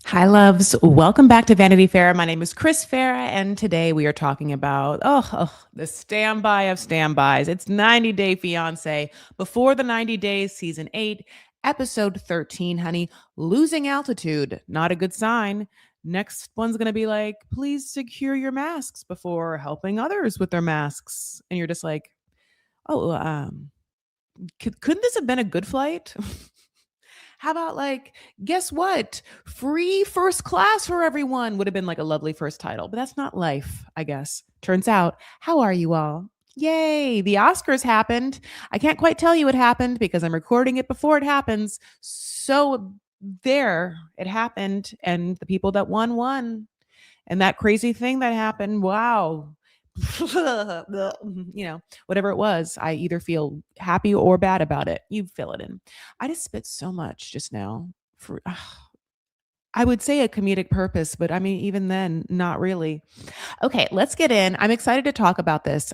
Hi, loves. Welcome back to Vanity Fair. My name is Chris Farah, and today we are talking about the standby of standbys. It's 90 Day Fiancé. Before the 90 days, season 8, episode 13, honey. Losing altitude. Not a good sign. Next one's going to be like, please secure your masks before helping others with their masks. And you're just like, oh, couldn't this have been a good flight? How about like, guess what? Free first class for everyone would have been like a lovely first title, but that's not life, I guess. Turns out, how are you all? Yay, the Oscars happened. I can't quite tell you what happened because I'm recording it before it happens. So there, it happened, and the people that won. And that crazy thing that happened, wow. Whatever it was, I either feel happy or bad about it. You fill it in. I just spit so much just now for I would say a comedic purpose, but I mean even then not really. Okay, let's get in. I'm excited to talk about this.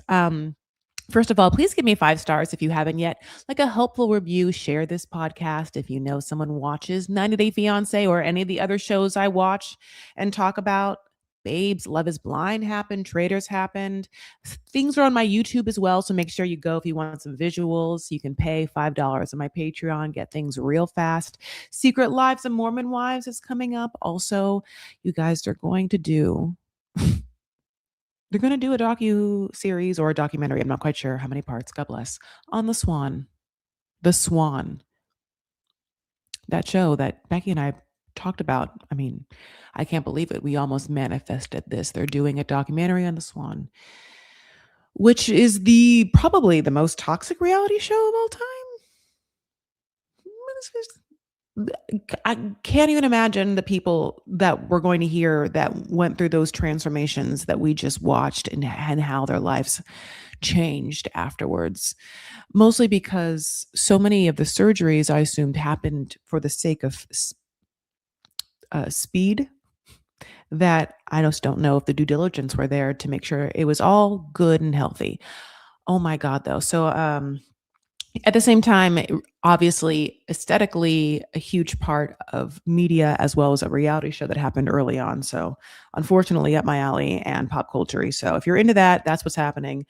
First of all, please give me 5 stars if you haven't yet. Like a helpful review, share this podcast if you know someone watches 90 Day Fiancé or any of the other shows I watch and talk about. Babes, Love is Blind happened, Traders happened. Things are on my YouTube as well, so make sure you go if you want some visuals. You can pay $5 on my Patreon, get things real fast. Secret Lives of Mormon Wives is coming up. Also, you guys are going to do they're going to do a docu series or a documentary. I'm not quite sure how many parts. God bless. On the Swan. The Swan. That show that Becky and I talked about. I mean, I can't believe it. We almost manifested this. They're doing a documentary on the Swan, which is the probably the most toxic reality show of all time. I can't even imagine the people that we're going to hear that went through those transformations that we just watched and how their lives changed afterwards. Mostly because so many of the surgeries I assumed happened for the sake of speed that I just don't know if the due diligence were there to make sure it was all good and healthy. Oh my God, though. So, at the same time, obviously, aesthetically, a huge part of media as well as a reality show that happened early on. So, unfortunately, up my alley and pop culture. So, if you're into that, that's what's happening.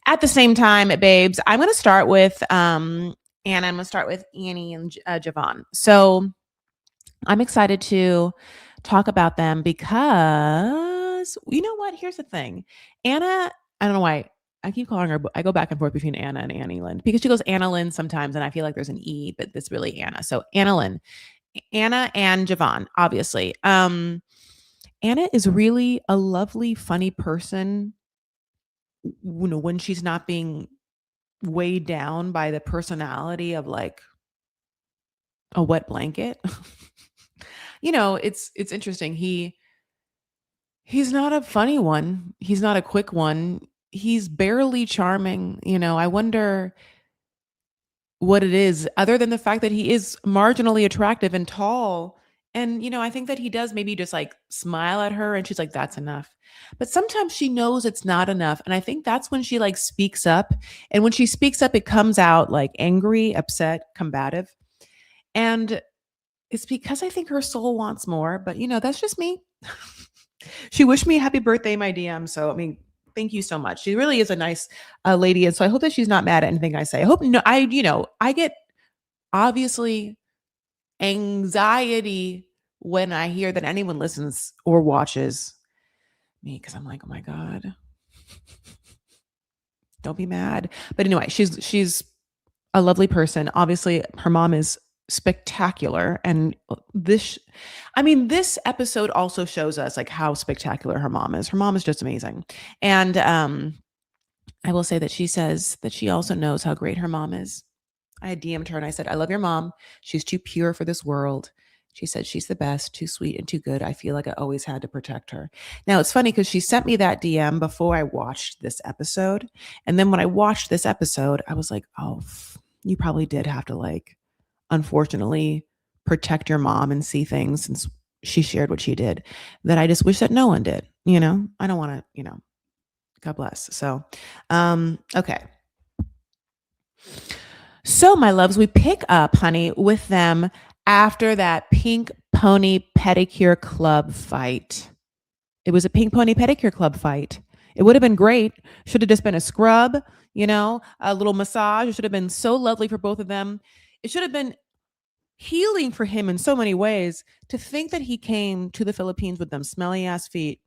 At the same time, babes, I'm going to start with Anna. I'm going to start with Annie and Javon. So, I'm excited to talk about them because you know what? Here's the thing. Anna, I don't know why I keep calling her, I go back and forth between Anna and Annie Lynn because she goes Anna Lynn sometimes and I feel like there's an E, but it's really Anna. So Anna Lynn, Anna and Javon, obviously. Anna is really a lovely, funny person, when she's not being weighed down by the personality of like a wet blanket. It's interesting. He's not a funny one. He's not a quick one. He's barely charming. I wonder what it is other than the fact that he is marginally attractive and tall. And, I think that he does maybe just like smile at her and she's like, that's enough. But sometimes she knows it's not enough. And I think that's when she like speaks up. And when she speaks up, it comes out like angry, upset, combative. And it's because I think her soul wants more. But, that's just me. She wished me happy birthday in my DM. So, I mean, thank you so much. She really is a nice lady. And so I hope that she's not mad at anything I say. I hope no, I get obviously anxiety when I hear that anyone listens or watches me because I'm like, oh my God, don't be mad. But anyway, she's a lovely person. Obviously, her mom is spectacular. And this episode also shows us like how spectacular her mom is. Her mom is just amazing. And I will say that she says that she also knows how great her mom is. I DM'd her and I said, I love your mom. She's too pure for this world. She said she's the best, too sweet and too good. I feel like I always had to protect her. Now, it's funny because she sent me that DM before I watched this episode. And then when I watched this episode, I was like, oh, you probably did have to like, unfortunately, protect your mom and see things since she shared what she did that I just wish that no one did. I don't want to, God bless. So, okay. So, my loves, we pick up, honey, with them after that Pink Pony Pedicure Club fight. It was a Pink Pony Pedicure Club fight. It would have been great. Should have just been a scrub, a little massage. It should have been so lovely for both of them. It should have been healing for him in so many ways. To think that he came to the Philippines with them smelly ass feet.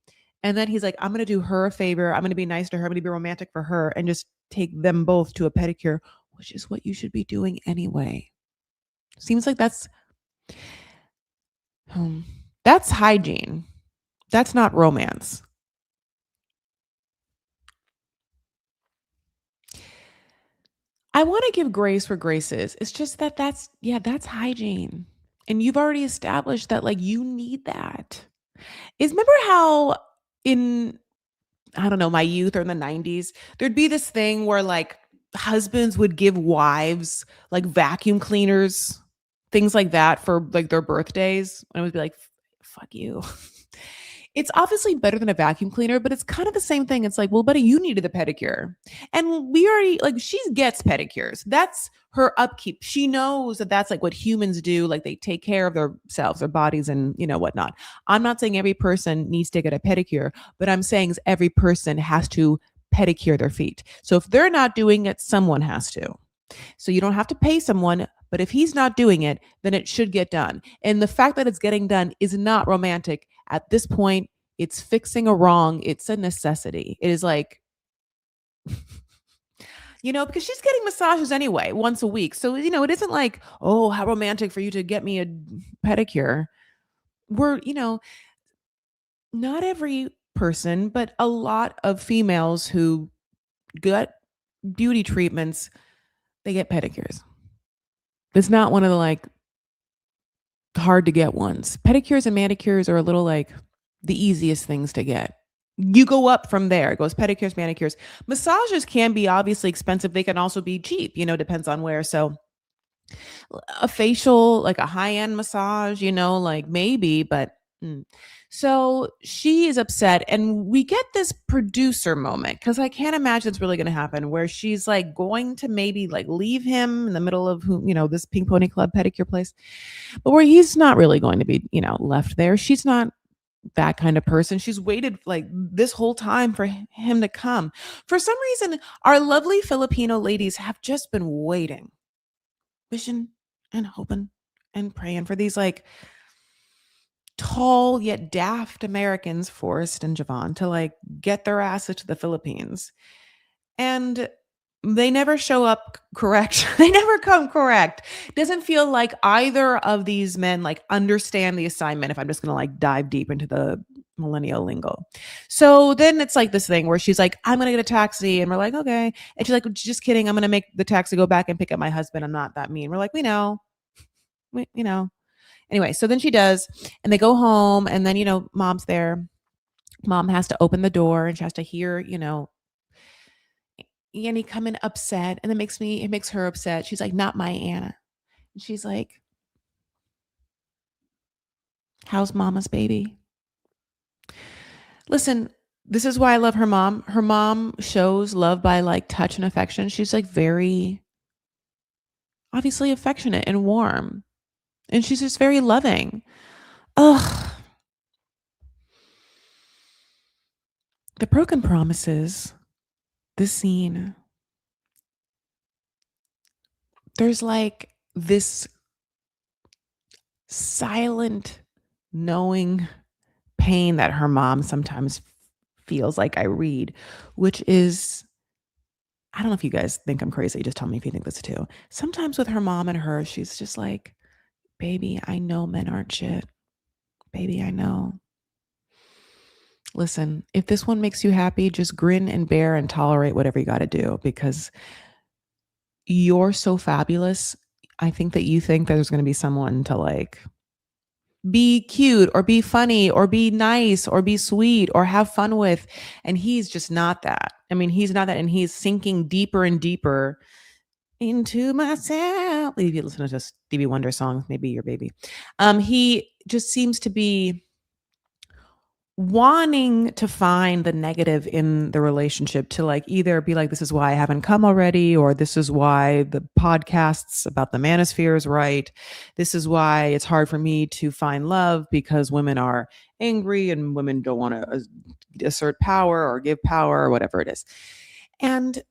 And then he's like, I'm going to do her a favor. I'm going to be nice to her. I'm going to be romantic for her and just take them both to a pedicure, which is what you should be doing anyway. Seems like that's hygiene. That's not romance. I want to give grace where grace is. It's just that that's hygiene. And you've already established that like you need that. Remember how in I don't know, my youth or in the 90s, there'd be this thing where like husbands would give wives like vacuum cleaners, things like that for like their birthdays. And it would be like, fuck you. It's obviously better than a vacuum cleaner, but it's kind of the same thing. It's like, well, buddy, you needed a pedicure. And we already, like, she gets pedicures. That's her upkeep. She knows that that's like what humans do. Like, they take care of themselves, their bodies, and, whatnot. I'm not saying every person needs to get a pedicure, but I'm saying is every person has to pedicure their feet. So if they're not doing it, someone has to. So you don't have to pay someone, but if he's not doing it, then it should get done. And the fact that it's getting done is not romantic. At this point, it's fixing a wrong. It's a necessity. It is like, because she's getting massages anyway once a week. So, it isn't like, oh, how romantic for you to get me a pedicure. We're, not every person, but a lot of females who get beauty treatments, they get pedicures. It's not one of the like hard to get ones. Pedicures and manicures are a little like the easiest things to get. You go up from there. It goes pedicures, manicures. Massages can be obviously expensive. They can also be cheap, depends on where. So a facial, like a high-end massage, like maybe, but so she is upset, and we get this producer moment because I can't imagine it's really going to happen where she's like going to maybe like leave him in the middle of this Pink Pony Club pedicure place, but where he's not really going to be left there. She's not that kind of person. She's waited like this whole time for him to come. For some reason, our lovely Filipino ladies have just been waiting, wishing and hoping and praying for these like tall yet daft Americans, Forrest and Javon, to like get their asses to the Philippines. And they never show up correct. They never come correct. Doesn't feel like either of these men like understand the assignment, if I'm just going to like dive deep into the millennial lingo. So then it's like this thing where she's like, I'm going to get a taxi. And we're like, okay. And she's like, just kidding. I'm going to make the taxi go back and pick up my husband. I'm not that mean. We're like, we know. Anyway, so then she does, and they go home, and then, mom's there. Mom has to open the door, and she has to hear, Annie come in upset, and it makes her upset. She's like, not my Anna. And she's like, how's mama's baby? Listen, this is why I love her mom. Her mom shows love by like touch and affection. She's like very obviously affectionate and warm. And she's just very loving. Ugh. The broken promises, this scene, there's like this silent knowing pain that her mom sometimes feels like I read, which is, I don't know if you guys think I'm crazy. Just tell me if you think this too. Sometimes with her mom and her, she's just like, baby, I know men aren't shit. Baby, I know. Listen, if this one makes you happy, just grin and bear and tolerate whatever you got to do, because you're so fabulous. I think that you think that there's going to be someone to like be cute or be funny or be nice or be sweet or have fun with. And he's just not that. I mean, he's not that. And he's sinking deeper and deeper into myself. If you listen to Stevie Wonder songs, maybe your baby. He just seems to be wanting to find the negative in the relationship to like either be like, this is why I haven't come already, or this is why the podcasts about the manosphere is right. This is why it's hard for me to find love because women are angry and women don't want to assert power or give power or whatever it is. And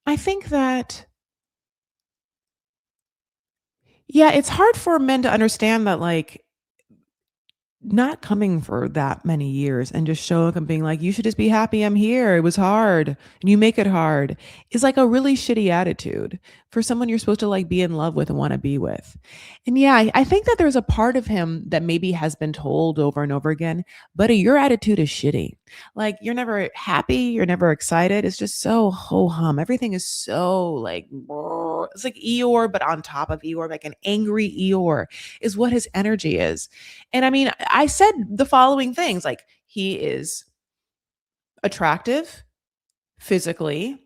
I think that, yeah, it's hard for men to understand that, like, not coming for that many years and just showing up and being like, "You should just be happy I'm here. It was hard, and you make it hard," is like a really shitty attitude for someone you're supposed to, like, be in love with and wanna be with. And yeah, I think that there's a part of him that maybe has been told over and over again, "Buddy, your attitude is shitty." Like, you're never happy, you're never excited, it's just so ho-hum. Everything is so, like, it's like Eeyore, but on top of Eeyore, like an angry Eeyore is what his energy is. And I mean, I said the following things like he is attractive physically.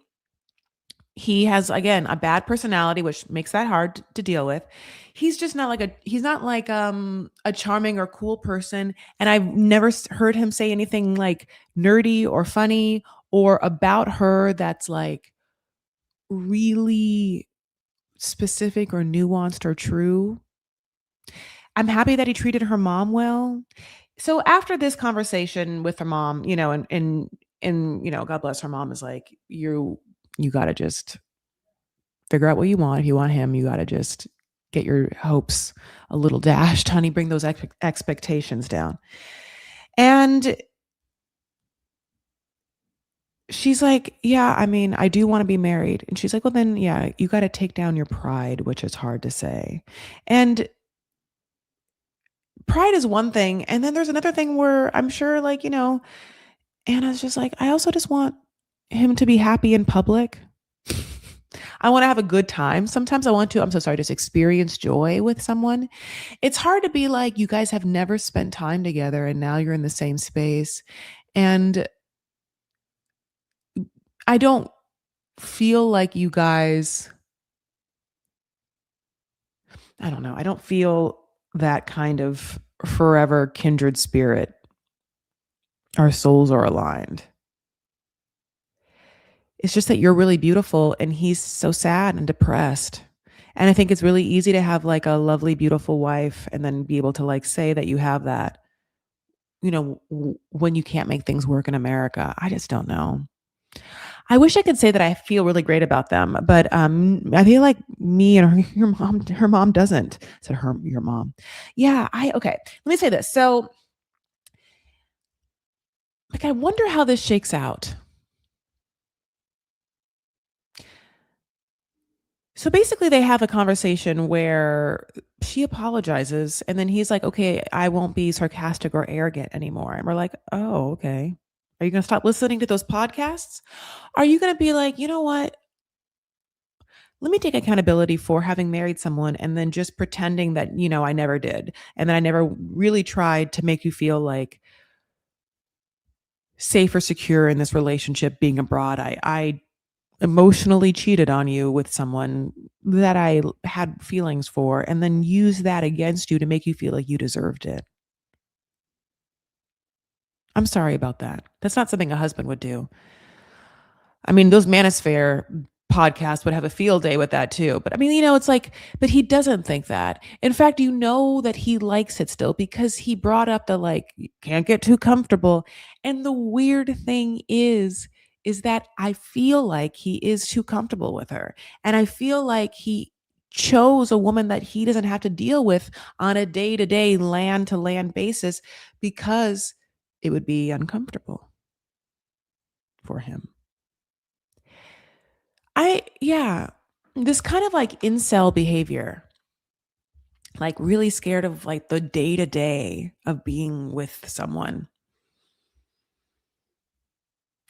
He has again a bad personality, which makes that hard to deal with. He's not like a charming or cool person. And I've never heard him say anything like nerdy or funny or about her that's like really specific or nuanced or true. I'm happy that he treated her mom well. So after this conversation with her mom, God bless her mom is like, you gotta just figure out what you want. If you want him, you gotta just get your hopes a little dashed, honey. Bring those expectations down. And she's like, yeah, I mean, I do want to be married. And she's like, well, then, yeah, you got to take down your pride, which is hard to say. And pride is one thing. And then there's another thing where I'm sure, like, Anna's just like, I also just want him to be happy in public. I want to have a good time. Sometimes I want to, I'm so sorry, just experience joy with someone. It's hard to be like, you guys have never spent time together and now you're in the same space. And I don't feel like you guys, I don't know, I don't feel that kind of forever kindred spirit. Our souls are aligned. It's just that you're really beautiful and he's so sad and depressed. And I think it's really easy to have like a lovely, beautiful wife and then be able to like say that you have that, when you can't make things work in America. I just don't know. I wish I could say that I feel really great about them, but I feel like me and her mom doesn't. I said your mom. Yeah, okay. Let me say this. So, like, I wonder how this shakes out. So basically, they have a conversation where she apologizes, and then he's like, "Okay, I won't be sarcastic or arrogant anymore." And we're like, "Oh, okay. Are you gonna stop listening to those podcasts? Are you gonna be like, you know what? Let me take accountability for having married someone and then just pretending that, I never did. And that I never really tried to make you feel like safe or secure in this relationship being abroad. I emotionally cheated on you with someone that I had feelings for and then use that against you to make you feel like you deserved it. I'm sorry about that. That's not something a husband would do. I mean, those Manosphere podcasts would have a field day with that too. But I mean, it's like, but he doesn't think that. In fact, that he likes it still because he brought up the like, you can't get too comfortable. And the weird thing is that I feel like he is too comfortable with her. And I feel like he chose a woman that he doesn't have to deal with on a day to day, land to land basis because it would be uncomfortable for him. Yeah, this kind of like incel behavior, like really scared of like the day to day of being with someone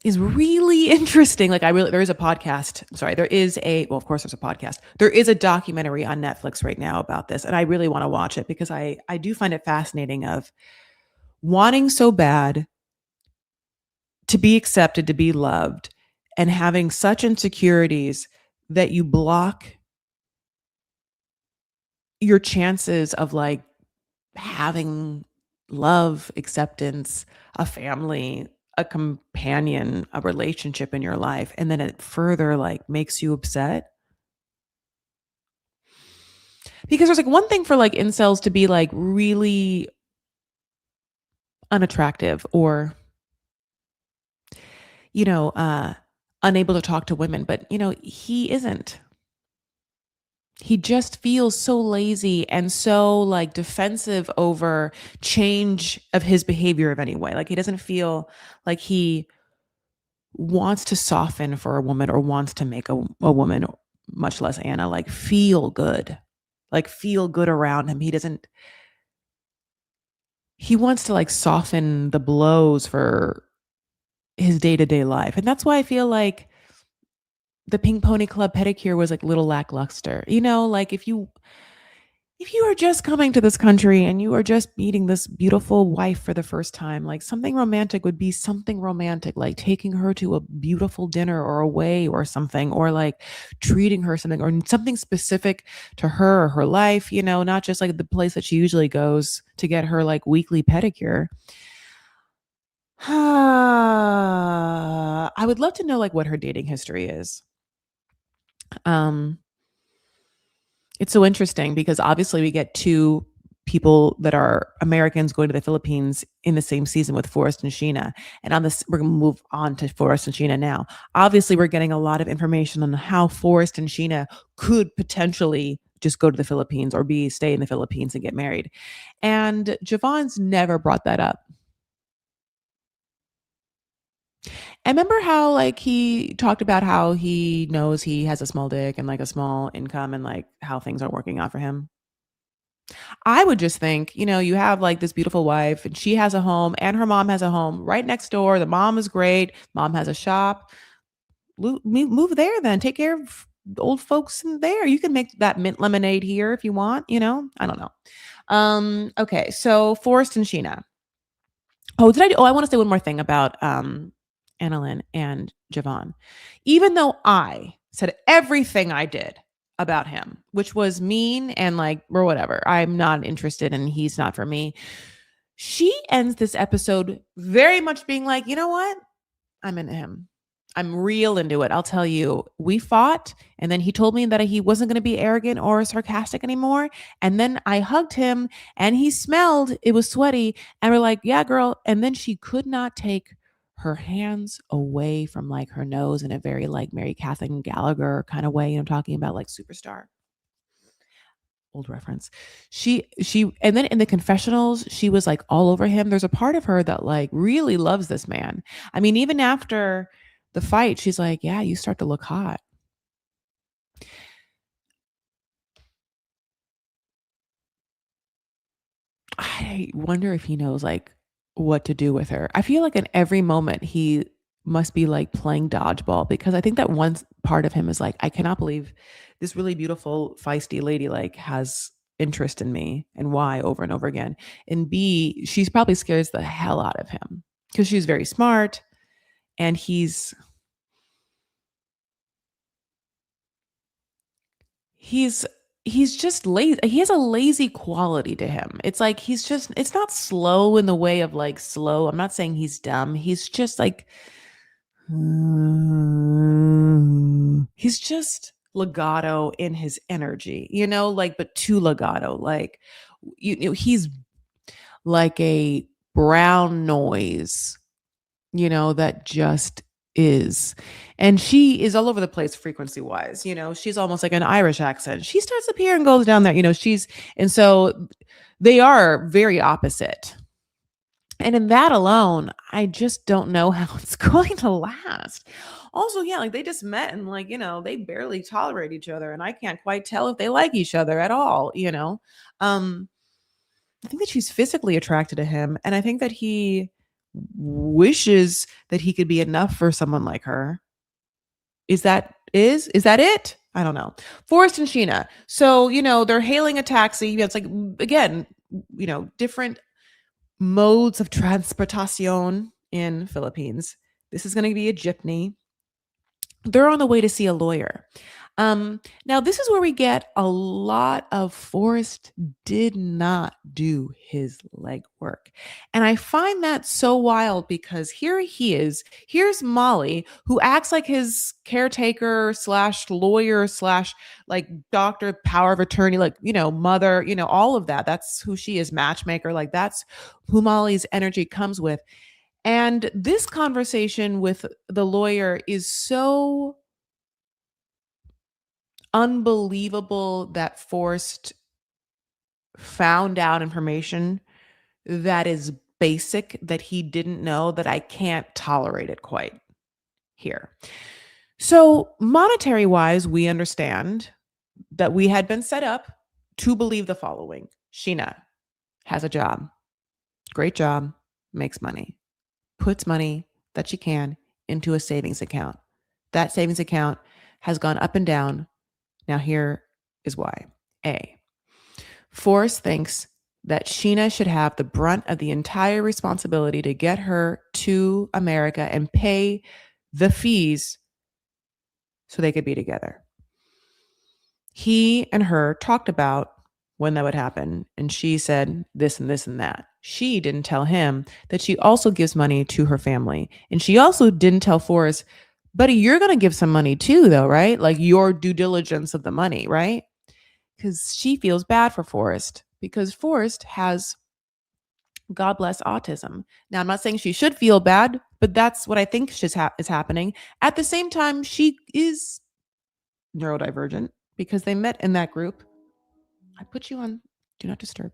is really interesting. There is a podcast. Sorry, well, of course there's a podcast. There is a documentary on Netflix right now about this. And I really want to watch it because I do find it fascinating of wanting so bad to be accepted, to be loved, and having such insecurities that you block your chances of like having love, acceptance, a family, a companion, a relationship in your life, and then it further like makes you upset. Because there's like one thing for like incels to be like really unattractive or, you know, unable to talk to women, but he isn't. He just feels so lazy and so like defensive over change of his behavior of any way. Like he doesn't feel like he wants to soften for a woman or wants to make a woman, much less Anna, like feel good around him. He wants to like soften the blows for his day-to-day life. And that's why I feel like the Pink Pony Club pedicure was like little lackluster. Like if you are just coming to this country and you are just meeting this beautiful wife for the first time, like something romantic would be something romantic, like taking her to a beautiful dinner or away or something, or like treating her something or something specific to her or her life, not just like the place that she usually goes to get her like weekly pedicure. I would love to know like what her dating history is. Um, It's so interesting because obviously we get two people that are Americans going to the Philippines in the same season with Forrest and Sheena. And on this, we're going to move on to Forrest and Sheena now. Obviously, we're getting a lot of information on how Forrest and Sheena could potentially just go to the Philippines or stay in the Philippines and get married. And Javon's never brought that up. And remember how like he talked about how he knows he has a small dick and like a small income and like how things are working out for him? I would just think, you have like this beautiful wife and she has a home and her mom has a home right next door. The mom is great. Mom has a shop. Move there then. Take care of the old folks in there. You can make that mint lemonade here if you want, I don't know. Okay. So Forrest and Sheena. I want to say one more thing about Annalyn and Javon. Even though I said everything I did about him, which was mean and like or whatever, I'm not interested and he's not for me. She ends this episode very much being like, you know what? I'm into him. I'm real into it. I'll tell you, we fought, and then he told me that he wasn't going to be arrogant or sarcastic anymore. And then I hugged him, and he smelled, it was sweaty. And we're like, yeah, girl. And then she could not take her hands away from like her nose in a very like Mary Catherine Gallagher kind of way. Talking about like superstar. Old reference. And then in the confessionals, she was like all over him. There's a part of her that like really loves this man. I mean, even after the fight, she's like, yeah, you start to look hot. I wonder if he knows like what to do with her. I feel like in every moment he must be like playing dodgeball, because I think that one part of him is like, I cannot believe this really beautiful, feisty lady like has interest in me, and why, over and over again. And B, she's probably scares the hell out of him because she's very smart and he's he's just lazy. He has a lazy quality to him. It's like it's not slow in the way of like slow. I'm not saying he's dumb. He's just like he's just legato in his energy, like, but too legato. Like he's like a brown noise, that just is. And she is all over the place frequency wise. She's almost like an Irish accent. She starts up here and goes down there. And so they are very opposite. And in that alone, I just don't know how it's going to last. Also, yeah, like they just met and like, they barely tolerate each other. And I can't quite tell if they like each other at all. Um, I think that she's physically attracted to him. And I think that he wishes that he could be enough for someone like her. Is that it? I don't know. Forrest and Sheena. So, they're hailing a taxi. It's like, again, different modes of transportation in Philippines. This is going to be a jeepney. They're on the way to see a lawyer. Now this is where we get a lot of Forrest did not do his legwork. And I find that so wild because here he is. Here's Molly, who acts like his caretaker slash lawyer slash like doctor, power of attorney, like, mother, all of that. That's who she is, matchmaker. Like that's who Molly's energy comes with. And this conversation with the lawyer is so unbelievable that Forrest found out information that is basic that he didn't know, that I can't tolerate it quite here. So, monetary wise, we understand that we had been set up to believe the following: Sheena has a job, great job, makes money, puts money that she can into a savings account. That savings account has gone up and down. Now, here is why. A, Forrest thinks that Sheena should have the brunt of the entire responsibility to get her to America and pay the fees so they could be together. He and her talked about when that would happen, and she said this and this and that. She didn't tell him that she also gives money to her family. And she also didn't tell Forrest, buddy, you're going to give some money too, though, right? Like your due diligence of the money, right? Because she feels bad for Forrest because Forrest has, God bless, autism. Now, I'm not saying she should feel bad, but that's what I think is happening. At the same time, she is neurodivergent because they met in that group. I put you on do not disturb.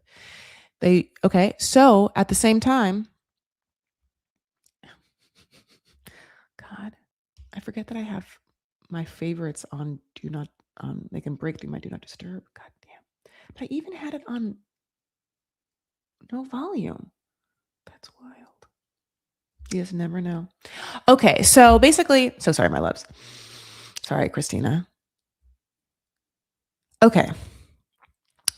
Okay. So at the same time, God, I forget that I have my favorites on do not, they can break through my do not disturb. God damn. But I even had it on no volume. That's wild. You just never know. Okay. So basically, so sorry, my loves. Sorry, Christina. Okay.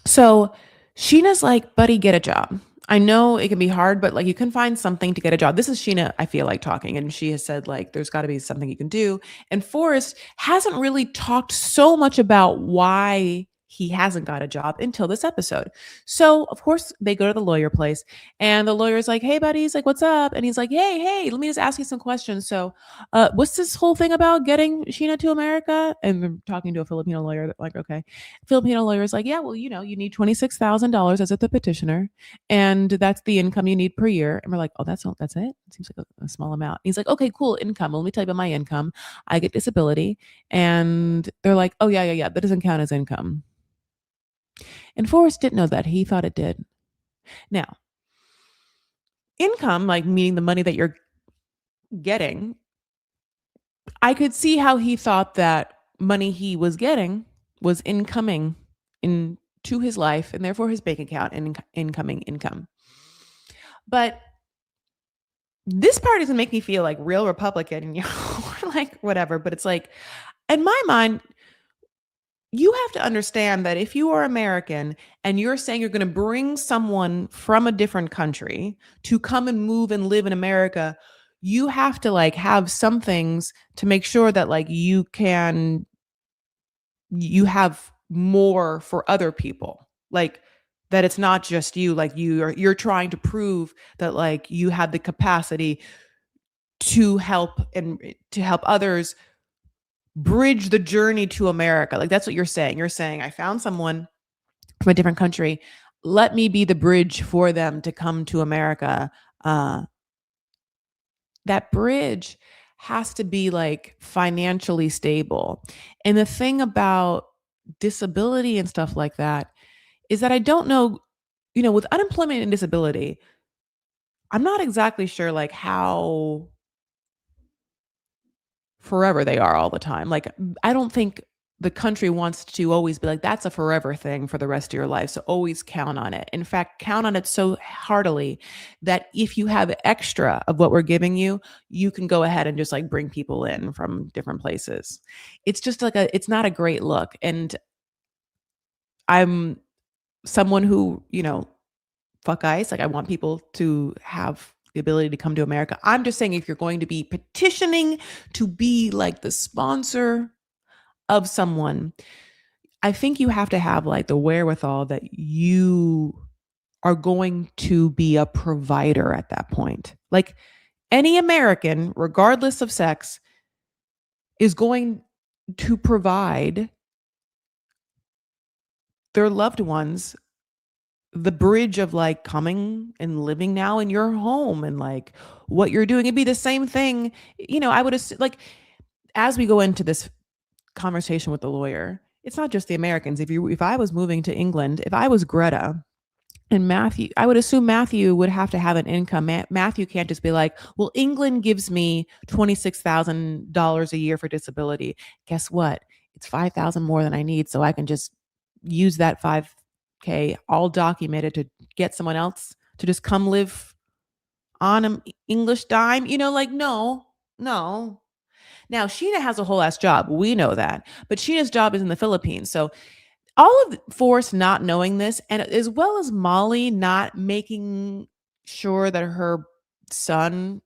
So Sheena's like, buddy, get a job. I know it can be hard, but like you can find something to get a job. This is Sheena, I feel like, talking. And she has said, like, there's got to be something you can do. And Forrest hasn't really talked so much about why he hasn't got a job until this episode. So, of course, they go to the lawyer place and the lawyer's like, hey, buddy, he's like, what's up? And he's like, hey, let me just ask you some questions. So, what's this whole thing about getting Sheena to America? And we're talking to a Filipino lawyer, like, okay. Filipino lawyer is like, yeah, well, you need $26,000 as the petitioner, and that's the income you need per year. And we're like, oh, that's it. It seems like a small amount. He's like, okay, cool, income. Well, let me tell you about my income. I get disability, and they're like, oh yeah, that doesn't count as income. And Forrest didn't know that. He thought it did. Now, income, like meaning the money that you're getting, I could see how he thought that money he was getting was incoming into his life and therefore his bank account and incoming income. But this part doesn't make me feel like real Republican, or like whatever. But it's like, in my mind, you have to understand that if you are American and you're saying you're going to bring someone from a different country to come and move and live in America, you have to like have some things to make sure that like you have more for other people. Like that it's not just you, like you're trying to prove that like you have the capacity to help others bridge the journey to America. Like that's what you're saying. You're saying I found someone from a different country. Let me be the bridge for them to come to America. That bridge has to be like financially stable. And the thing about disability and stuff like that is that I don't know, with unemployment and disability, I'm not exactly sure like how forever they are all the time. Like, I don't think the country wants to always be like, that's a forever thing for the rest of your life. So always count on it. In fact, count on it so heartily that if you have extra of what we're giving you, you can go ahead and just like bring people in from different places. It's just like it's not a great look. And I'm someone who, fuck ICE. Like I want people to have the ability to come to America. I'm just saying if you're going to be petitioning to be like the sponsor, of someone, I think you have to have like the wherewithal that you are going to be a provider at that point. Like any American, regardless of sex, is going to provide their loved ones the bridge of like coming and living now in your home and like what you're doing. It'd be the same thing. I would assume, like, as we go into this conversation with the lawyer, it's not just the Americans. If I was moving to England, if I was Greta and Matthew, I would assume Matthew would have to have an income. Matthew can't just be like, well, England gives me $26,000 a year for disability. Guess what? It's 5,000 more than I need. So I can just use that 5K all documented to get someone else to just come live on an English dime. Like, no, no. Now, Sheena has a whole ass job. We know that. But Sheena's job is in the Philippines. So all of Forrest not knowing this, and as well as Molly not making sure that her son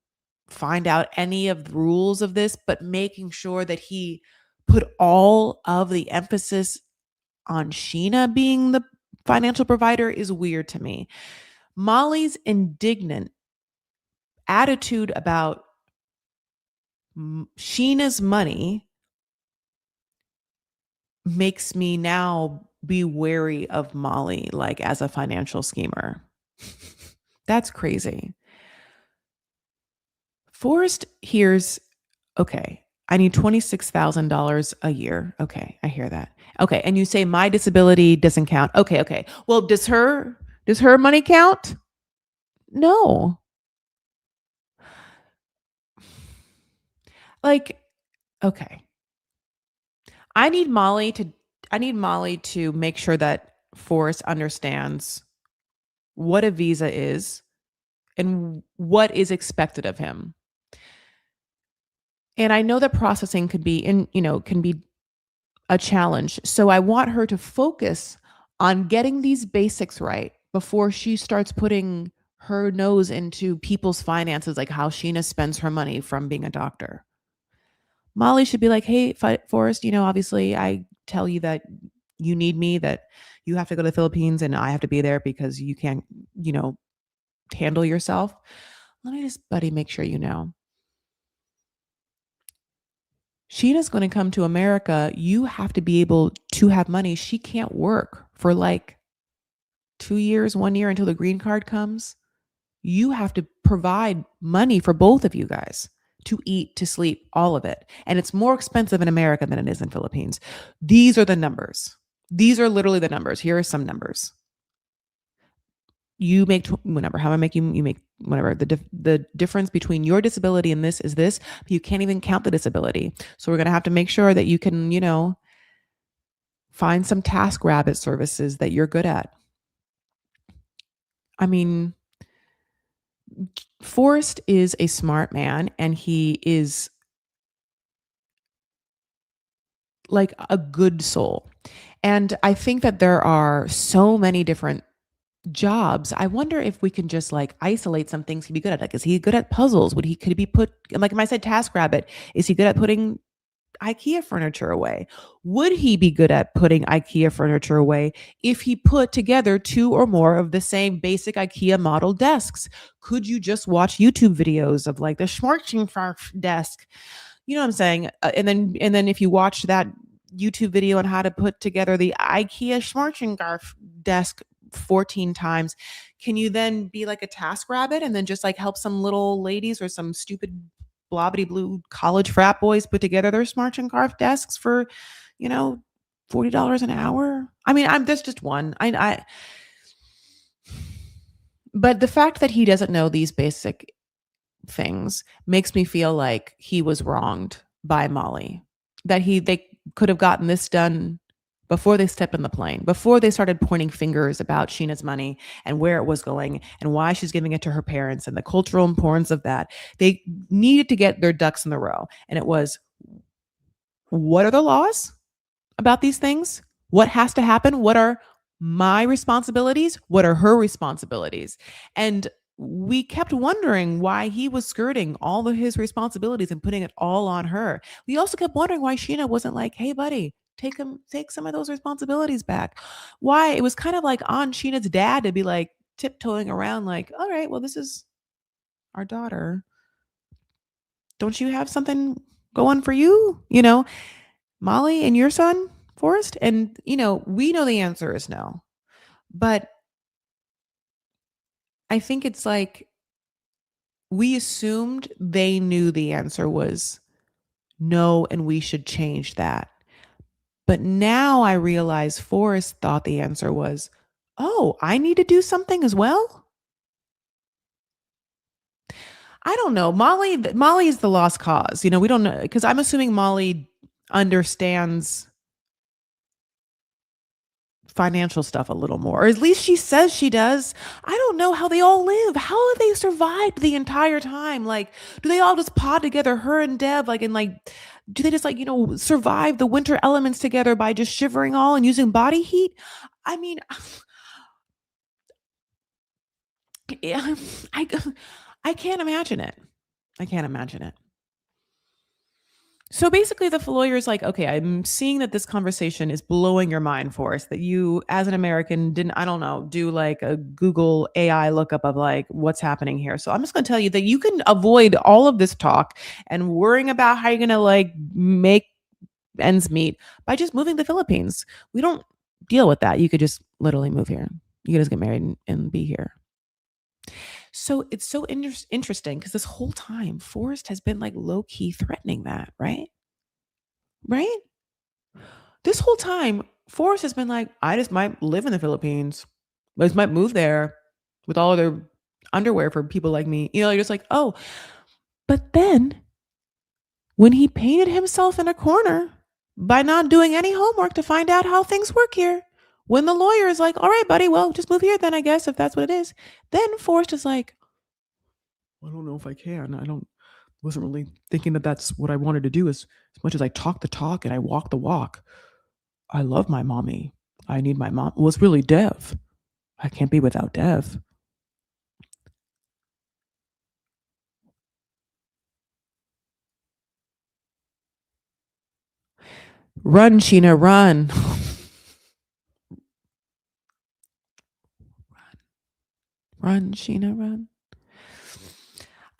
find out any of the rules of this, but making sure that he put all of the emphasis on Sheena being the financial provider is weird to me. Molly's indignant attitude about Sheena's money makes me now be wary of Molly, like as a financial schemer. That's crazy. Forrest hears, okay, I need $26,000 a year. Okay, I hear that. Okay, and you say my disability doesn't count. Okay, okay. Well, does her money count? No. Like, okay. I need Molly to make sure that Forrest understands what a visa is and what is expected of him. And I know that processing can be a challenge. So I want her to focus on getting these basics right before she starts putting her nose into people's finances, like how Sheena spends her money from being a doctor. Molly should be like, hey, Forrest, obviously I tell you that you need me, that you have to go to the Philippines and I have to be there because you can't, handle yourself. Let me just, buddy, make sure you know. Sheena's going to come to America. You have to be able to have money. She can't work for like 2 years, 1 year until the green card comes. You have to provide money for both of you guys to eat, to sleep, all of it. And it's more expensive in America than it is in Philippines. These are the numbers. These are literally the numbers. Here are some numbers. You make whatever, how I make you make whatever. The difference between your disability and this is this, but you can't even count the disability. So we're going to have to make sure that you can, find some TaskRabbit services that you're good at. I mean, Forrest is a smart man and he is like a good soul. And I think that there are so many different jobs. I wonder if we can just like isolate some things he'd be good at. Like, is he good at puzzles? Could he be put, like if I said TaskRabbit, is he good at putting IKEA furniture away? Would he be good at putting IKEA furniture away if he put together 2 or more of the same basic IKEA model desks? Could you just watch YouTube videos of like the Schwarzschild desk? You know what I'm saying? And then if you watch that YouTube video on how to put together the IKEA Schwarzschild desk 14 times, can you then be like a TaskRabbit and then just like help some little ladies or some stupid blobbity blue college frat boys put together their smart and carved desks for, $40 an hour? I mean, that's just one. But the fact that he doesn't know these basic things makes me feel like he was wronged by Molly. That they could have gotten this done before they stepped in the plane, before they started pointing fingers about Sheena's money and where it was going and why she's giving it to her parents and the cultural importance of that. They needed to get their ducks in the row. And it was, what are the laws about these things? What has to happen? What are my responsibilities? What are her responsibilities? And we kept wondering why he was skirting all of his responsibilities and putting it all on her. We also kept wondering why Sheena wasn't like, "Hey, buddy, take some of those responsibilities back." Why it was kind of like on Sheena's dad to be like tiptoeing around, like, "All right, well, this is our daughter. Don't you have something going for you? Molly and your son, Forrest?" And we know the answer is no, but I think it's like we assumed they knew the answer was no, and we should change that. But now I realize Forrest thought the answer was, oh, I need to do something as well. I don't know. Molly is the lost cause. We don't know because I'm assuming Molly understands financial stuff a little more, or at least she says she does. I don't know how they all live. How have they survived the entire time? Like, do they all just pod together, her and Deb, like, and like, do they just like, survive the winter elements together by just shivering all and using body heat? I mean, yeah, I, I can't imagine it. I can't imagine it. So basically, the lawyer is like, okay, I'm seeing that this conversation is blowing your mind for us, that you, as an American, didn't, I don't know, do like a Google AI lookup of like what's happening here. So I'm just going to tell you that you can avoid all of this talk and worrying about how you're going to like make ends meet by just moving to the Philippines. We don't deal with that. You could just literally move here. You could just get married and be here. So it's so interesting because this whole time, Forrest has been like low key threatening that, right? Right? This whole time, Forrest has been like, I just might live in the Philippines. I just might move there with all of their underwear for people like me. You're just like, oh. But then when he painted himself in a corner by not doing any homework to find out how things work here, when the lawyer is like, all right, buddy, well, just move here then, I guess, if that's what it is. Then Forrest is like, I don't know if I can. I don't wasn't really thinking that that's what I wanted to do as much as I talk the talk and I walk the walk. I love my mommy. I need my mom. Well, it's really Dev. I can't be without Dev. Run, Sheena, run. Run, Sheena, run.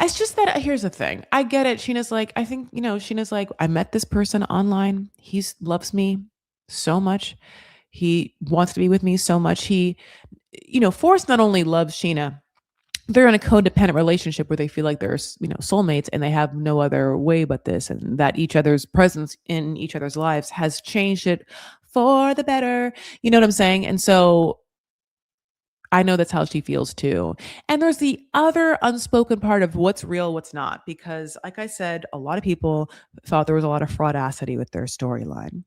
It's just that here's the thing. I get it. Sheena's like, I think, Sheena's like, I met this person online. He loves me so much. He wants to be with me so much. Forrest not only loves Sheena, they're in a codependent relationship where they feel like they're, soulmates and they have no other way but this, and that each other's presence in each other's lives has changed it for the better. You know what I'm saying? And so I know that's how she feels too. And there's the other unspoken part of what's real, what's not, because like I said, a lot of people thought there was a lot of fraudacity with their storyline.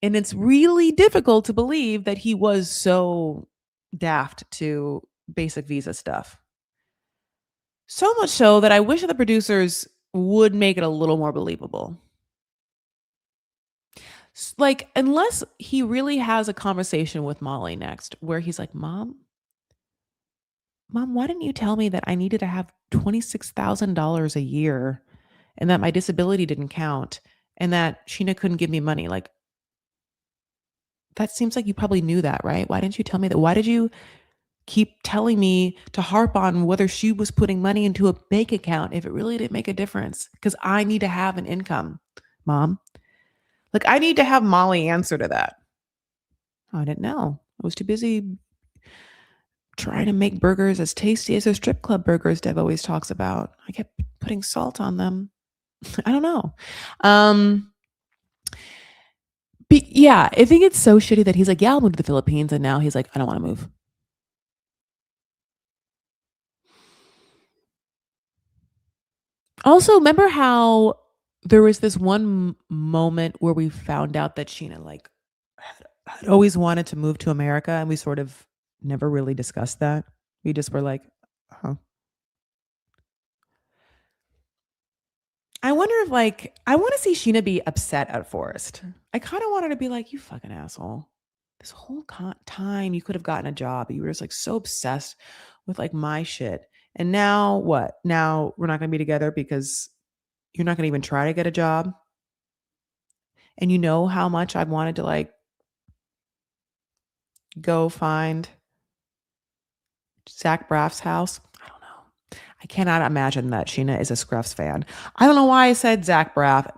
And it's really difficult to believe that he was so daft to basic visa stuff. So much so that I wish that the producers would make it a little more believable. Like, unless he really has a conversation with Molly next where he's like, Mom, why didn't you tell me that I needed to have $26,000 a year and that my disability didn't count and that Sheena couldn't give me money? Like, that seems like you probably knew that, right? Why didn't you tell me that? Why did you keep telling me to harp on whether she was putting money into a bank account if it really didn't make a difference? Because I need to have an income, Mom. Like, I need to have Molly answer to that. I didn't know. I was too busy trying to make burgers as tasty as those strip club burgers Dev always talks about. I kept putting salt on them. I don't know. But yeah, I think it's so shitty that he's like, yeah, I'll move to the Philippines. And now he's like, I don't want to move. Also, remember how there was this one moment where we found out that Sheena like had always wanted to move to America, and we sort of never really discussed that. We just were like, huh. I wonder if like I want to see Sheena be upset at Forrest. I kind of want her to be like, you fucking asshole. This whole time you could have gotten a job. You were just like so obsessed with like my shit. And now what? Now we're not going to be together because you're not going to even try to get a job. And you know how much I've wanted to like go find Zach Braff's house. I don't know. I cannot imagine that Sheena is a Scruffs fan. I don't know why I said Zach Braff.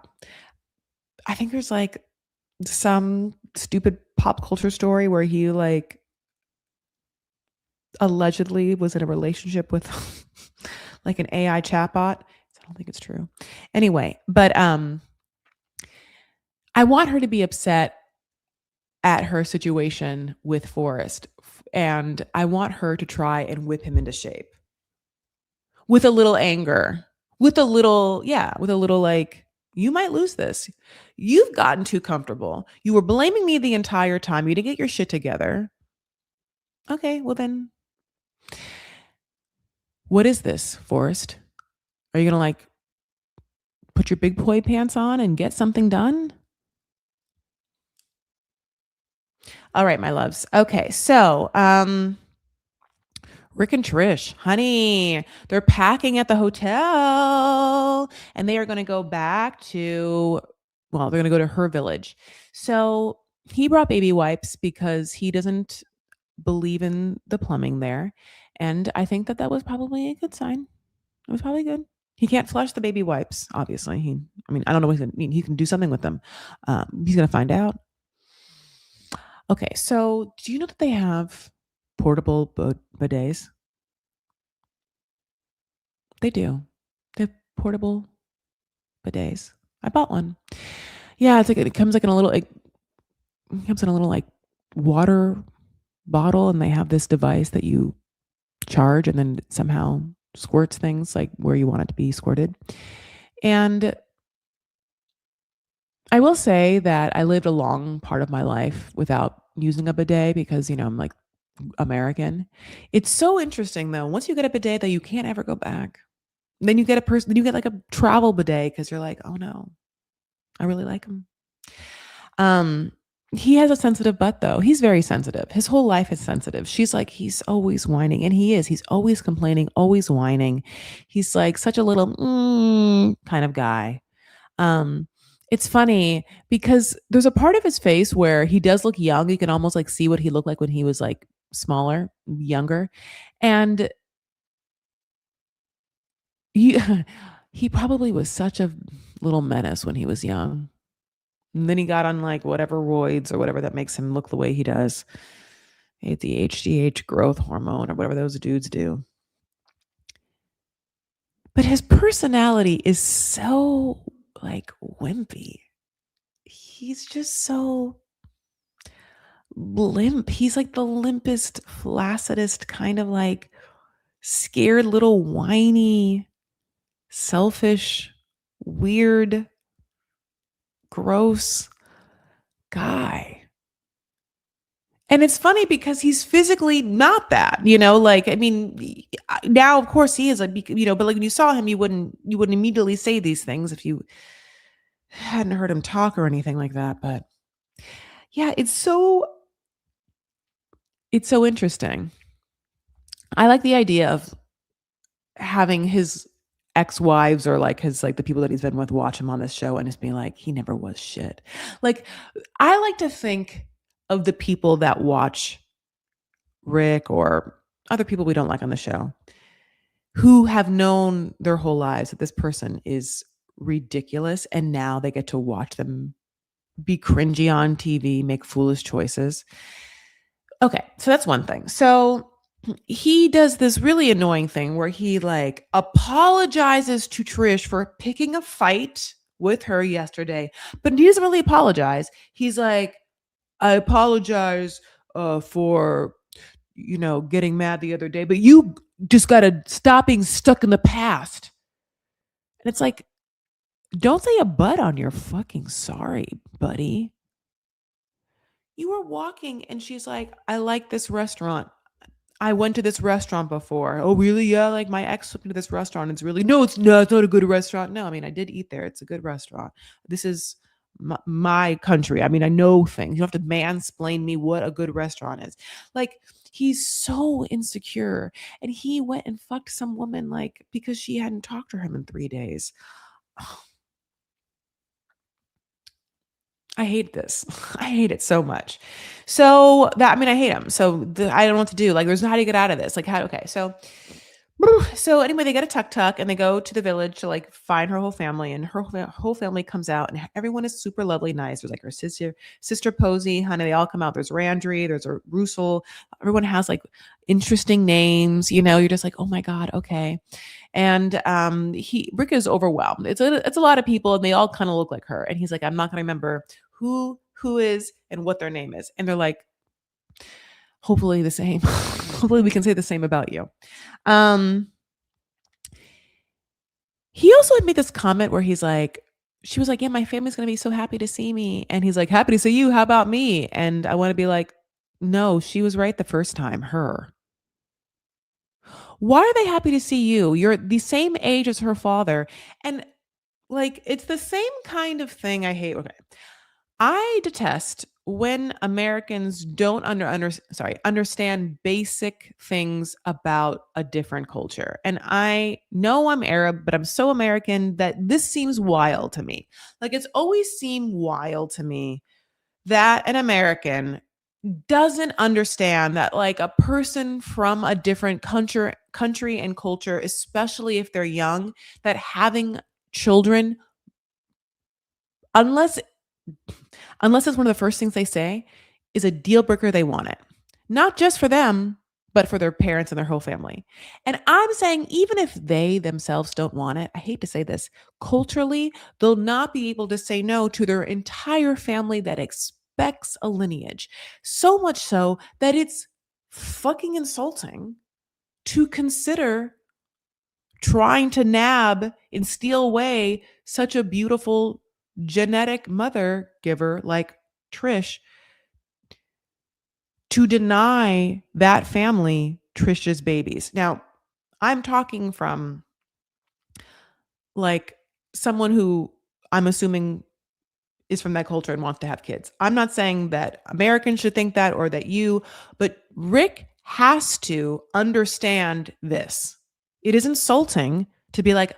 I think there's like some stupid pop culture story where he like allegedly was in a relationship with like an AI chatbot. I don't think it's true. Anyway, but I want her to be upset at her situation with Forrest, and I want her to try and whip him into shape with a little anger, with a little, yeah, with a little like, you might lose this. You've gotten too comfortable. You were blaming me the entire time. You didn't get your shit together. Okay, well then, what is this, Forrest? Are you gonna like put your big boy pants on and get something done? All right, my loves. Okay, so Rick and Trish, honey, they're packing at the hotel and they are going to go back to, well, they're going to go to her village. So he brought baby wipes because he doesn't believe in the plumbing there. And I think that that was probably a good sign. It was probably good. He can't flush the baby wipes, obviously. I mean, I don't know what he can do something with them. He's going to find out. Okay, so do you know that they have portable bidets? They do. They have portable bidets. I bought one. Yeah, it's like it comes like in a little like it comes in a little like water bottle, and they have this device that you charge, and then it somehow squirts things like where you want it to be squirted. And I will say that I lived a long part of my life without using a bidet because I'm like American. It's so interesting though. Once you get a bidet, that you can't ever go back. Then you get then you get like a travel bidet because you're like, oh no, I really like him. He has a sensitive butt though. He's very sensitive. His whole life is sensitive. She's like, he's always whining, and he is. He's always complaining, always whining. He's like such a little kind of guy. Um, it's funny because there's a part of his face where he does look young. You can almost like see what he looked like when he was like smaller, younger, and he he probably was such a little menace when he was young. And then he got on like whatever roids or whatever that makes him look the way he does. The HGH growth hormone or whatever those dudes do. But his personality is so like wimpy. He's just so limp. He's like the limpest, flaccidest kind of like scared little whiny, selfish, weird, gross guy. And it's funny because he's physically not that, like, I mean, now of course he is like, but like when you saw him, you wouldn't immediately say these things if you hadn't heard him talk or anything like that. But yeah, it's so interesting. I like the idea of having his ex-wives or like his like the people that he's been with watch him on this show and just being like, he never was shit. Like, I like to think of the people that watch Rick or other people we don't like on the show who have known their whole lives that this person is ridiculous, and now they get to watch them be cringy on TV, make foolish choices. Okay, so that's one thing. So he does this really annoying thing where he like apologizes to Trish for picking a fight with her yesterday, but he doesn't really apologize. He's like, I apologize for getting mad the other day, but you just got to stop being stuck in the past. And it's like, don't say a but on your fucking sorry, buddy. You were walking and she's like, I like this restaurant. I went to this restaurant before. Oh, really? Yeah. Like my ex took me to this restaurant. It's really, no, it's not. It's not a good restaurant. No, I mean, I did eat there. It's a good restaurant. This is my country. I mean, I know things. You don't have to mansplain me what a good restaurant is. Like, He's so insecure. And he went and fucked some woman like because she hadn't talked to him in 3 days. I hate this. I hate it so much. So that I mean, I hate him. So I don't know what to do. Like, there's no how do you get out of this? Like, how? Okay, so anyway, they get a tuk tuk and they go to the village to like find her whole family, and her whole family comes out, and everyone is super lovely, nice. There's like her sister Posey, honey. They all come out. There's Randry. There's a Russell. Everyone has like interesting names. You know, you're just like, oh my god, okay. And Rick is overwhelmed. It's a lot of people, and they all kind of look like her. And he's like, I'm not gonna remember who is and what their name is. And they're like, hopefully the same. Hopefully we can say the same about you. Um, he also had made this comment where he's like, she was like, yeah, my family's gonna be so happy to see me. And he's like, happy to see you. How about me? And I want to be like, no, she was right the first time. Her. Why are they happy to see you? You're the same age as her father. And like, it's the same kind of thing I hate. Okay. I detest when Americans don't understand basic things about a different culture. And I know I'm Arab, but I'm so American that this seems wild to me. Like, it's always seemed wild to me that an American doesn't understand that like a person from a different country and culture, especially if they're young, that having children, unless it's one of the first things they say, is a deal breaker. They want it. Not just for them, but for their parents and their whole family. And I'm saying, even if they themselves don't want it, I hate to say this, culturally, they'll not be able to say no to their entire family that expects a lineage. So much so that it's fucking insulting to consider trying to nab and steal away such a beautiful genetic mother giver like Trish, to deny that family Trish's babies. Now, I'm talking from like someone who I'm assuming is from that culture and wants to have kids. I'm not saying that Americans should think that or that but Rick has to understand this. It is insulting to be like,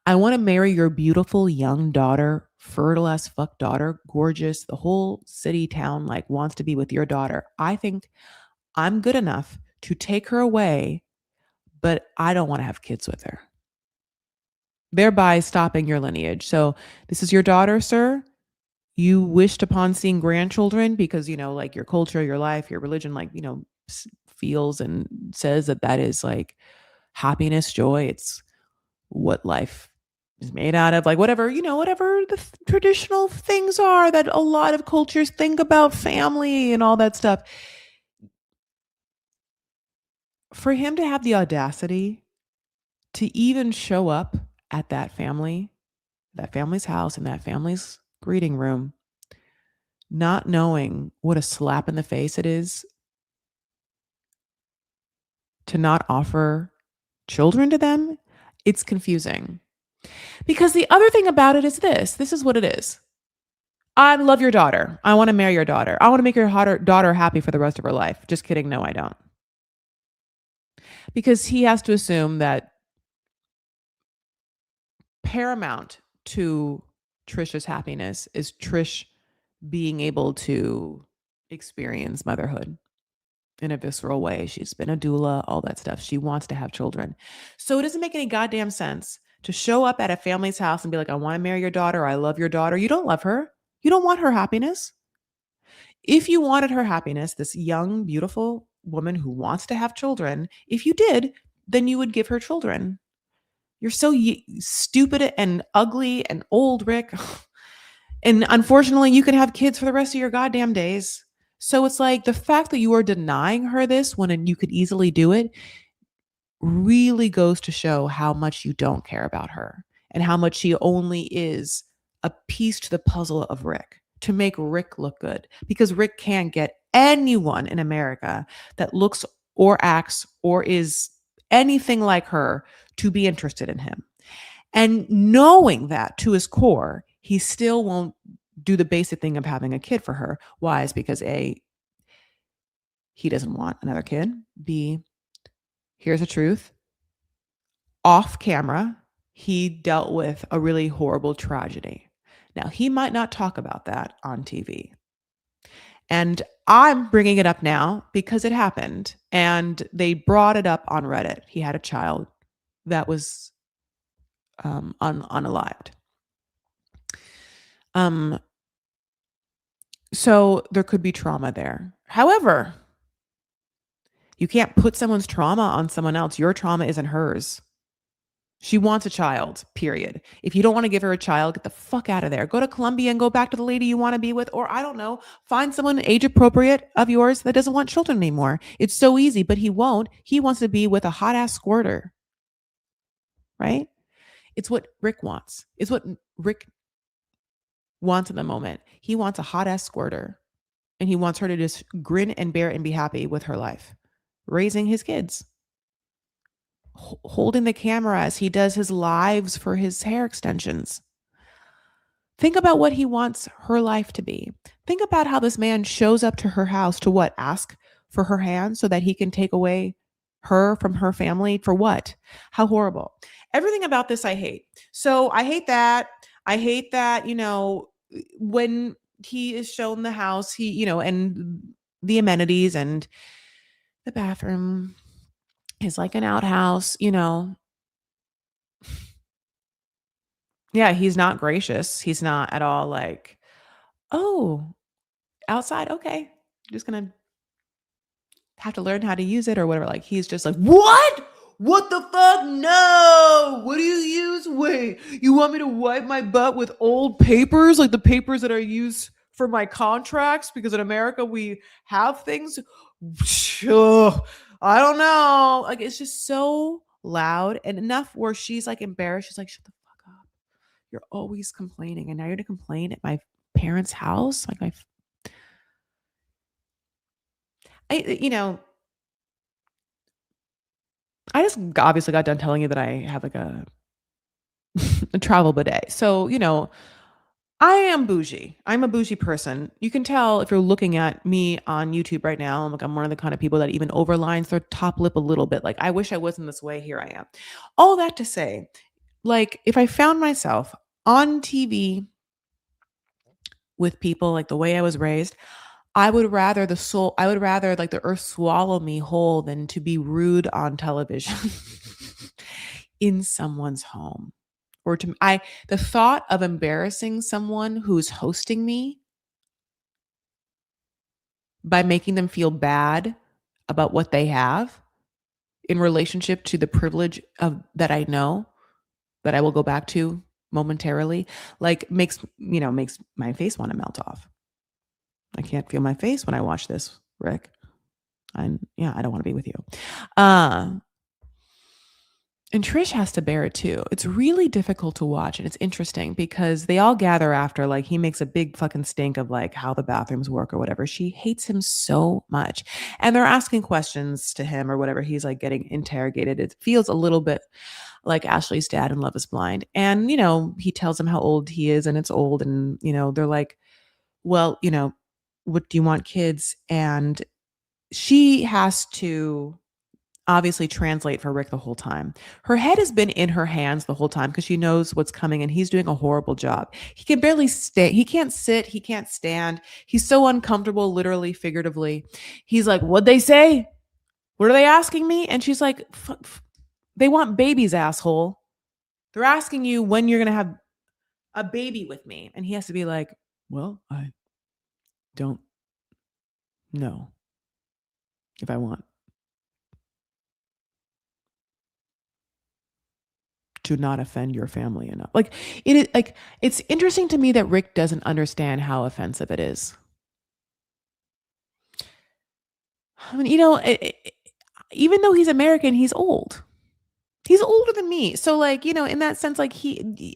I want to marry your beautiful young daughter, fertile as fuck daughter, gorgeous. The whole city town like wants to be with your daughter. I think I'm good enough to take her away, but I don't want to have kids with her, thereby stopping your lineage. So this is your daughter, sir. You wished upon seeing grandchildren because, like your culture, your life, your religion, like, feels and says that is like happiness, joy. It's what life is made out of, like whatever, whatever the traditional things are that a lot of cultures think about family and all that stuff. For him to have the audacity to even show up at that family's house, in that family's greeting room, not knowing what a slap in the face it is to not offer children to them, it's confusing. Because the other thing about it is this is what it is. I love your daughter. I want to marry your daughter. I want to make your daughter happy for the rest of her life. Just kidding. No, I don't. Because he has to assume that paramount to Trisha's happiness is Trish being able to experience motherhood in a visceral way. She's been a doula, all that stuff. She wants to have children. So it doesn't make any goddamn sense to show up at a family's house and be like, I want to marry your daughter. I love your daughter. You don't love her. You don't want her happiness. If you wanted her happiness, this young, beautiful woman who wants to have children, if you did, then you would give her children. You're so stupid and ugly and old, Rick. And unfortunately, you can have kids for the rest of your goddamn days. So it's like the fact that you are denying her this when you could easily do it really goes to show how much you don't care about her and how much she only is a piece to the puzzle of Rick to make Rick look good, because Rick can't get anyone in America that looks or acts or is anything like her to be interested in him. And knowing that to his core, he still won't do the basic thing of having a kid for her. Why? Is because he doesn't want another kid. B, here's the truth. Off camera, he dealt with a really horrible tragedy. Now, he might not talk about that on TV. And I'm bringing it up now because it happened and they brought it up on Reddit. He had a child that was unalived. Um, so there could be trauma there. However, you can't put someone's trauma on someone else. Your trauma isn't hers. She wants a child, period. If you don't want to give her a child, get the fuck out of there. Go to Colombia and go back to the lady you want to be with, or I don't know, find someone age appropriate of yours that doesn't want children anymore. It's so easy, but he won't. He wants to be with a hot ass squirter, right? It's what Rick wants. It's what Rick wants in the moment. He wants a hot ass squirter, and he wants her to just grin and bear and be happy with her life, raising his kids, holding the camera as he does his lives for his hair extensions. Think about what he wants her life to be. Think about how this man shows up to her house to what? Ask for her hand so that he can take away her from her family for what? How horrible. Everything about this I hate. So I hate that. I hate that, when he is shown the house, and the amenities and the bathroom is like an outhouse, Yeah, he's not gracious. He's not at all like, "Oh, outside? Okay. Just gonna have to learn how to use it or whatever." Like, he's just like, "What? What the fuck? No! What do you use? Wait, you want me to wipe my butt with old papers, like the papers that are used for my contracts? Because in America we have things." Ugh, I don't know. Like, it's just so loud and enough where she's like embarrassed. She's like, "Shut the fuck up. You're always complaining, and now you're gonna complain at my parents' house?" Like, I, I just obviously got done telling you that I have like a travel bidet. So, I am bougie. I'm a bougie person. You can tell if you're looking at me on YouTube right now. I'm one of the kind of people that even overlines their top lip a little bit. Like, I wish I wasn't this way. Here I am. All that to say, like, if I found myself on TV with people like the way I was raised, I would rather like the earth swallow me whole than to be rude on television in someone's home. Or the thought of embarrassing someone who's hosting me by making them feel bad about what they have in relationship to the privilege of that I know that I will go back to momentarily, like makes my face want to melt off. I can't feel my face when I watch this, Rick. I don't want to be with you. And Trish has to bear it too. It's really difficult to watch, and it's interesting because they all gather after, like, he makes a big fucking stink of like how the bathrooms work or whatever. She hates him so much, and they're asking questions to him or whatever. He's like getting interrogated. It feels a little bit like Ashley's dad in Love Is Blind, and he tells him how old he is, and it's old, and they're like, well, what do you want, kids? And she has to obviously translate for Rick the whole time. Her head has been in her hands the whole time because she knows what's coming, and he's doing a horrible job. He can barely stay. He can't sit. He can't stand. He's so uncomfortable, literally, figuratively. He's like, "What'd they say? What are they asking me?" And she's like, "They want babies, asshole. They're asking you when you're going to have a baby with me." And he has to be like, "Well, I don't know if I want to not offend your family enough." Like, it is like, it's interesting to me that Rick doesn't understand how offensive it is. I mean, even though he's American, he's old. He's older than me. So, like, in that sense, like,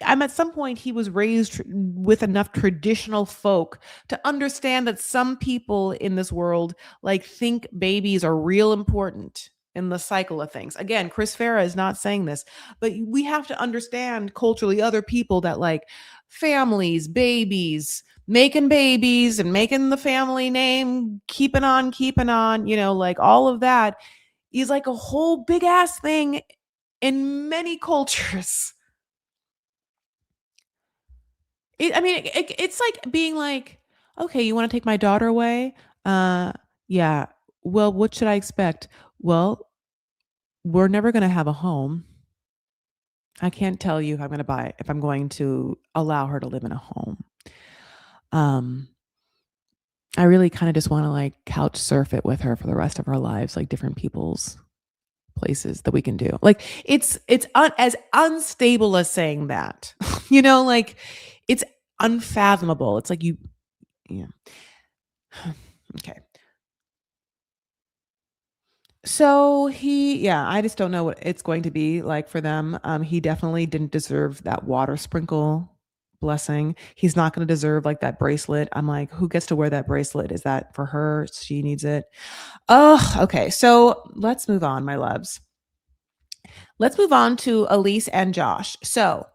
I'm at some point, he was raised with enough traditional folk to understand that some people in this world, like, think babies are real important in the cycle of things. Again, Chris Farah is not saying this, but we have to understand culturally other people that, like, families, babies, making babies and making the family name, keeping on, like all of that is like a whole big ass thing in many cultures. It's like being like, okay, you want to take my daughter away? Yeah. Well, what should I expect? Well, we're never going to have a home. I can't tell you if I'm going to allow her to live in a home. Um, I really kind of just want to like couch surf it with her for the rest of our lives, like different people's places that we can do. Like as unstable as saying that, like it's unfathomable. It's like yeah. Okay. So yeah, I just don't know what it's going to be like for them. He definitely didn't deserve that water sprinkle blessing. He's not going to deserve like that bracelet. I'm like, who gets to wear that bracelet? Is that for her? She needs it. Oh, okay. So let's move on, my loves. Let's move on to Elise and Josh. So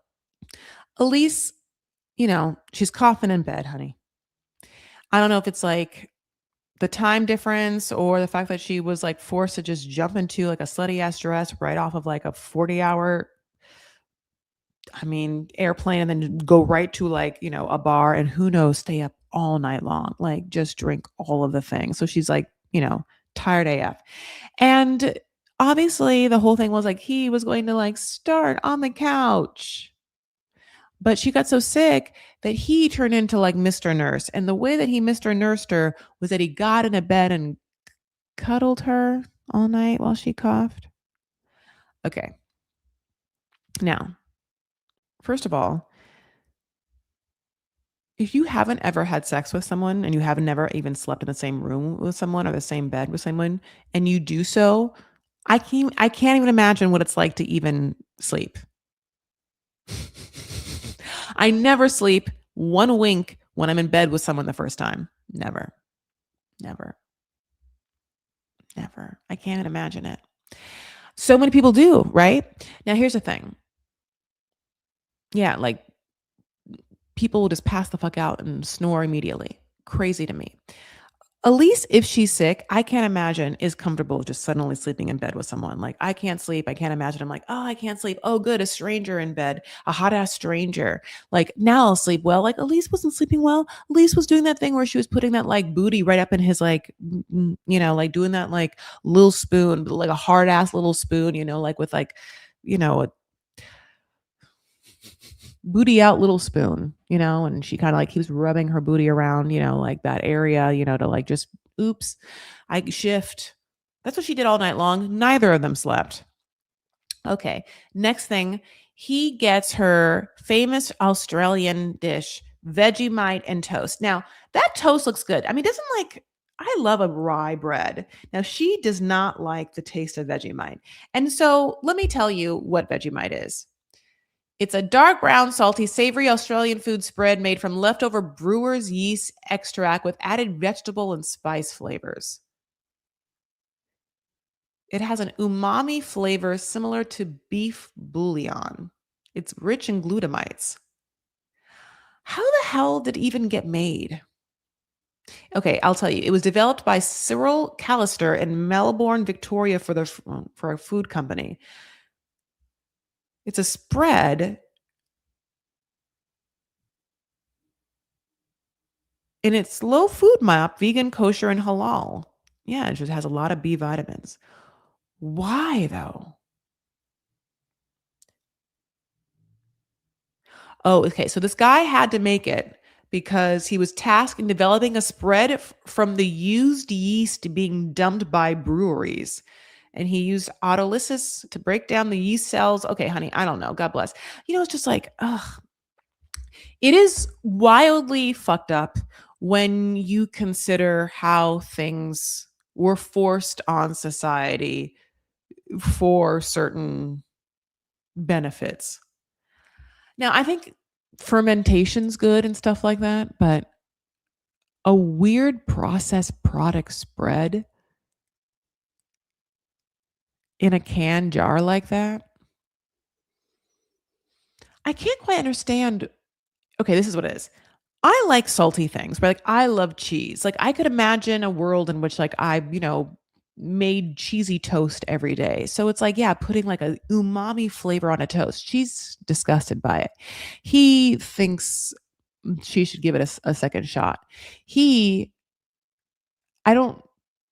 Elise, she's coughing in bed, honey. I don't know if it's like the time difference or the fact that she was like forced to just jump into like a slutty ass dress right off of like a 40-hour, airplane and then go right to like, a bar and who knows, stay up all night long, like just drink all of the things. So she's like, tired AF. And obviously the whole thing was like he was going to like start on the couch. But she got so sick that he turned into like Mr. Nurse. And the way that he Mr. Nursed her was that he got in a bed and cuddled her all night while she coughed. Okay. Now, first of all, if you haven't ever had sex with someone and you have never even slept in the same room with someone or the same bed with someone, and you do so, I can't even imagine what it's like to even sleep. I never sleep one wink when I'm in bed with someone the first time. Never. Never. Never. I can't even imagine it. So many people do, right? Now here's the thing. Yeah, like people will just pass the fuck out and snore immediately. Crazy to me. Elise, if she's sick, I can't imagine is comfortable just suddenly sleeping in bed with someone. Like, I can't sleep. I can't imagine. I'm like, oh, I can't sleep. Oh, good. A stranger in bed, a hot ass stranger. Like, now I'll sleep well. Like, Elise wasn't sleeping well. Elise was doing that thing where she was putting that like booty right up in his, like, like doing that like little spoon, like a hard ass little spoon, like with like, a booty out little spoon, and she kind of like keeps rubbing her booty around, like that area, to like just oops, I shift. That's what she did all night long. Neither of them slept. Okay. Next thing, he gets her famous Australian dish, Vegemite and toast. Now, that toast looks good. Doesn't like I love a rye bread. Now, she does not like the taste of Vegemite. And so, let me tell you what Vegemite is. It's a dark brown, salty, savory Australian food spread made from leftover brewer's yeast extract with added vegetable and spice flavors. It has an umami flavor similar to beef bouillon. It's rich in glutamites. How the hell did it even get made? Okay, I'll tell you. It was developed by Cyril Callister in Melbourne, Victoria for a food company. It's a spread and it's low food map, vegan, kosher, and halal. Yeah, it just has a lot of B vitamins. Why though? Oh, okay. So this guy had to make it because he was tasked in developing a spread from the used yeast being dumped by breweries. And he used autolysis to break down the yeast cells. Okay, honey, I don't know. God bless. It's just like, ugh. It is wildly fucked up when you consider how things were forced on society for certain benefits. Now, I think fermentation's good and stuff like that, but a weird processed product spread in a can jar like that, I can't quite understand. okay, this is what it is. I like salty things, but like I love cheese. Like I could imagine a world in which like I, made cheesy toast every day. So it's like, yeah, putting like a umami flavor on a toast. She's disgusted by it. He thinks she should give it a second shot. He, I don't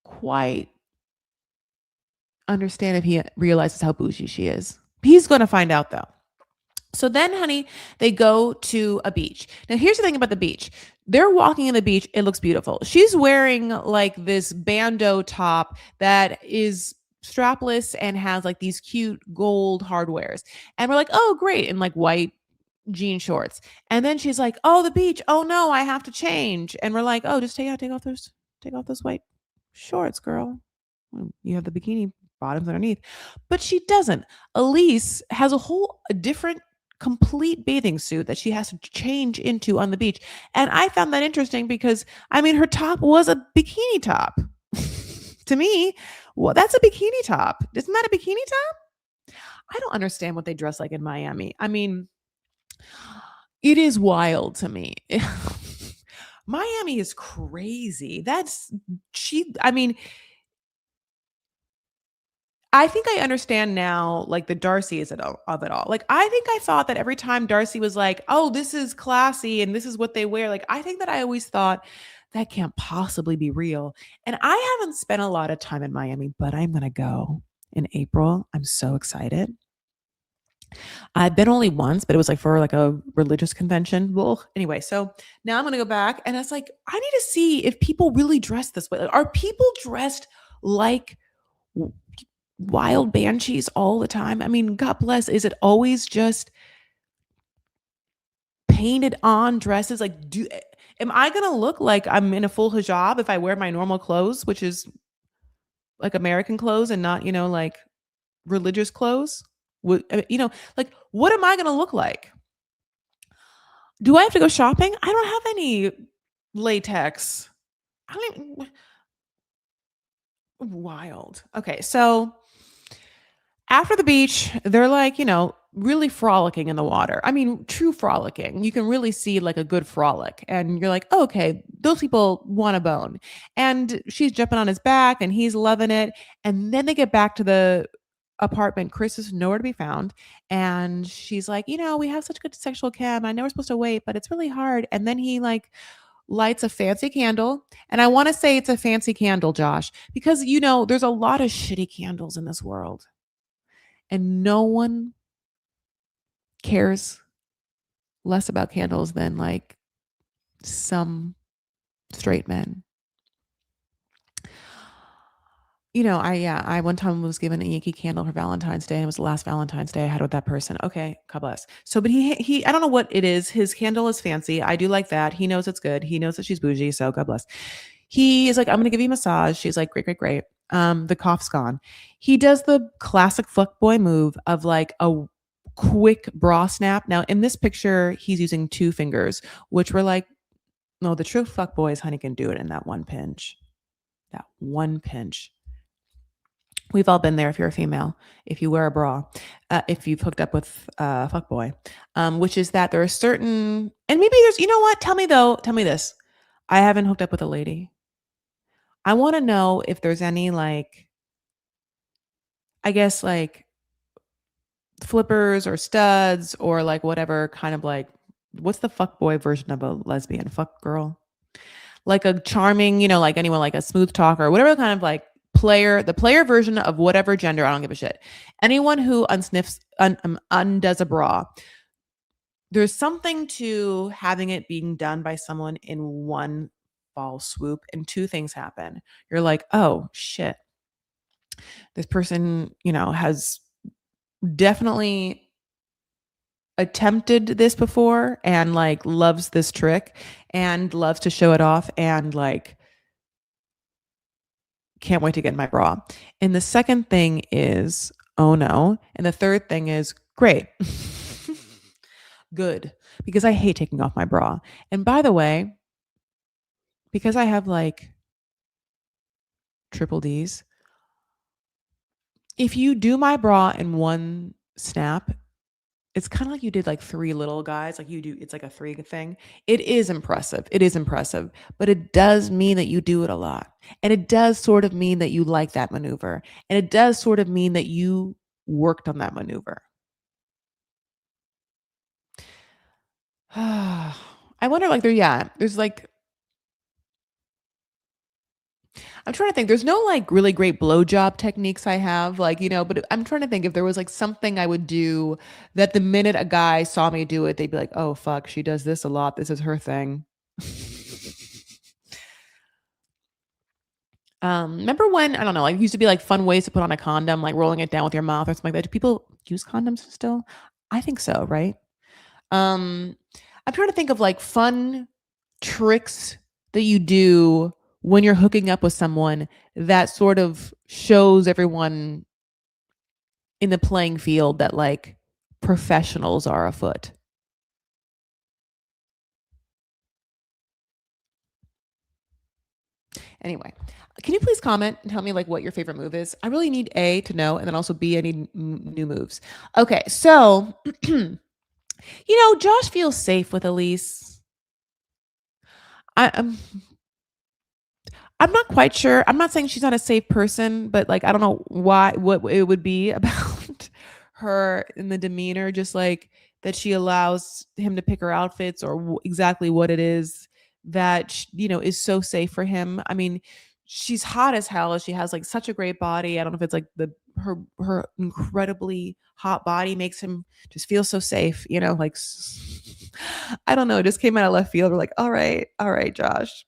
quite understand if he realizes how bougie she is. He's going to find out though. So then, honey, they go to a beach. Now, here's the thing about the beach. They're walking in the beach. It looks beautiful. She's wearing like this bandeau top that is strapless and has like these cute gold hardwares. And we're like, oh, great. And like white jean shorts. And then she's like, oh, the beach. Oh no, I have to change. And we're like, oh, just take off those white shorts, girl. You have the bikini bottoms underneath. But she doesn't. Elise has a different complete bathing suit that she has to change into on the beach. And I found that interesting because I mean her top was a bikini top. To me, well, that's a bikini top. Isn't that a bikini top? I don't understand what they dress like in Miami. I mean, it is wild to me. Miami is crazy. I mean, I think I understand now, like the Darcy is of it all. Like, I think I thought that every time Darcy was like, "Oh, this is classy and this is what they wear." Like, I think that I always thought that can't possibly be real. And I haven't spent a lot of time in Miami, but I'm gonna go in April. I'm so excited. I've been only once, but it was like for like a religious convention. Well, anyway, so now I'm gonna go back, and it's like I need to see if people really dress this way. Like, are people dressed like wild banshees all the time? I mean, God bless. Is it always just painted on dresses? Like, am I gonna look like I'm in a full hijab if I wear my normal clothes, which is like American clothes and not, like religious clothes? Like what am I gonna look like? Do I have to go shopping? I don't have any latex. I don't even, wild. Okay, so after the beach, they're like, really frolicking in the water. I mean, true frolicking. You can really see like a good frolic. And you're like, oh, okay, those people want a bone. And she's jumping on his back and he's loving it. And then they get back to the apartment. Chris is nowhere to be found. And she's like, we have such good sexual chem. I know we're supposed to wait, but it's really hard. And then he like lights a fancy candle. And I want to say it's a fancy candle, Josh, because, there's a lot of shitty candles in this world and no one cares less about candles than like some straight men. I one time was given a Yankee candle for Valentine's Day, and it was the last Valentine's Day I had with that person. Okay, God bless. So, but he I don't know what it is. His candle is fancy. I do like that. He knows it's good. He knows that she's bougie. So God bless. He is like, I'm gonna give you a massage. She's like, great, great, great. The cough's gone. He does the classic fuckboy move of like a quick bra snap. Now, in this picture, he's using two fingers, which were like, no, the true fuckboys, honey, can do it in that one pinch. That one pinch. We've all been there if you're a female, if you wear a bra, if you've hooked up with a fuckboy, which is that there are certain, and maybe there's, you know what? Tell me this. I haven't hooked up with a lady. I want to know if there's any like, I guess like flippers or studs or like whatever kind of like, what's the fuckboy version of a lesbian? Fuck girl? Like a charming, like anyone like a smooth talker, whatever kind of like the player version of whatever gender, I don't give a shit. Anyone who undoes a bra. There's something to having it being done by someone in one fall swoop, and two things happen. You're like, oh shit. This person, has definitely attempted this before and like loves this trick and loves to show it off and like can't wait to get in my bra. And the second thing is, oh no. And the third thing is, great. Good. Because I hate taking off my bra. And by the way, because I have like triple D's, if you do my bra in one snap, It's kinda like you did, like, 3 little guys, like, you do it's like a 3 thing. It is impressive, it is impressive, but it does mean that you do it a lot, and it does sort of mean that you like that maneuver, and it does sort of mean that you worked on that maneuver. I wonder, like, there's, like I'm trying to think, there's no, like, really great blowjob techniques I have, like, but I'm trying to think if there was, like, something I would do that the minute a guy saw me do it, they'd be like, "Oh, fuck, she does this a lot, this is her thing." Remember when I don't know, like, used to be, like, fun ways to put on a condom, like rolling it down with your mouth or something like that. Do people use condoms still? I think so, right? Um, I'm trying to think of, like, fun tricks that you do when you're hooking up with someone that sort of shows everyone in the playing field that, like, professionals are afoot. Anyway, can you please comment and tell me, like, what your favorite move is? I really need A, to know, and then also B, I need new moves. Okay, so, Josh feels safe with Elise. I, um, I'm not quite sure. I'm not saying she's not a safe person, but, like, I don't know what it would be about her in the demeanor, just like that she allows him to pick her outfits or exactly what it is that is so safe for him. I mean, she's hot as hell. She has, like, such a great body. I don't know if it's like her incredibly hot body makes him just feel so safe. Like I don't know. It just came out of left field. We're like, all right, Josh.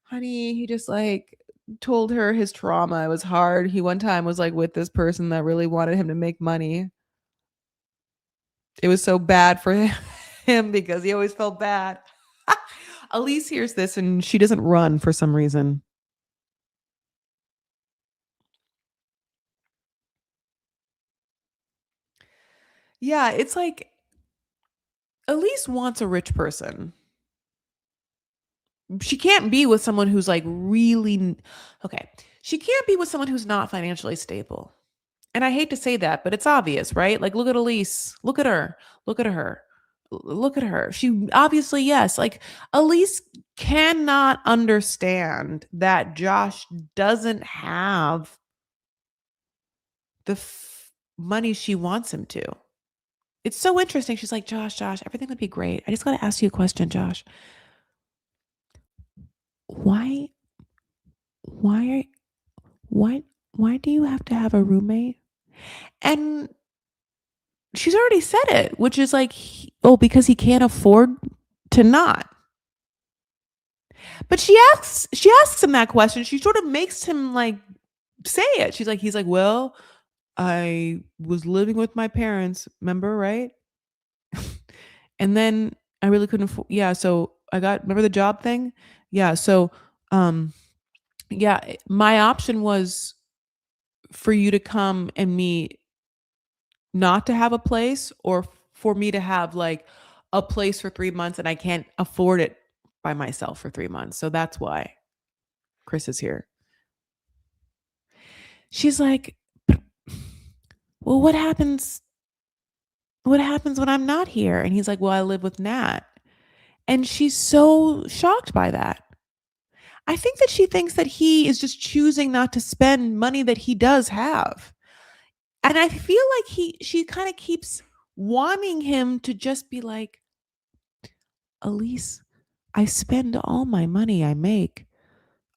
Honey, he just, like, told her his trauma, it was hard. He one time was, like, with this person that really wanted him to make money. It was so bad for him because he always felt bad. Elise hears this and she doesn't run for some reason. Yeah, it's like Elise wants a rich person. She can't be with someone who's, like, really okay. She can't be with someone who's not financially stable. And I hate to say that, but it's obvious, right? Like, look at Elise. Look at her. Look at her. Look at her. She obviously, yes. Like, Elise cannot understand that Josh doesn't have the money she wants him to. It's so interesting. She's like, Josh, everything would be great. I just got to ask you a question, Josh. Why, why, why, why do you have to have a roommate? And she's already said it, which is like, because he can't afford to not. But she asks him that question. She sort of makes him, like, say it. He's like, well, I was living with my parents, remember, right? And then I really couldn't afford, yeah. So remember the job thing? Yeah. So, um, yeah, my option was for you to come and me not to have a place, or for me to have, like, a place for 3 months, and I can't afford it by myself for 3 months. So that's why Chris is here. She's like, well, what happens when I'm not here? And he's like, well, I live with Nat. And she's so shocked by that. I think that she thinks that he is just choosing not to spend money that he does have. And I feel like she kind of keeps wanting him to just be like, Elise, I spend all my money I make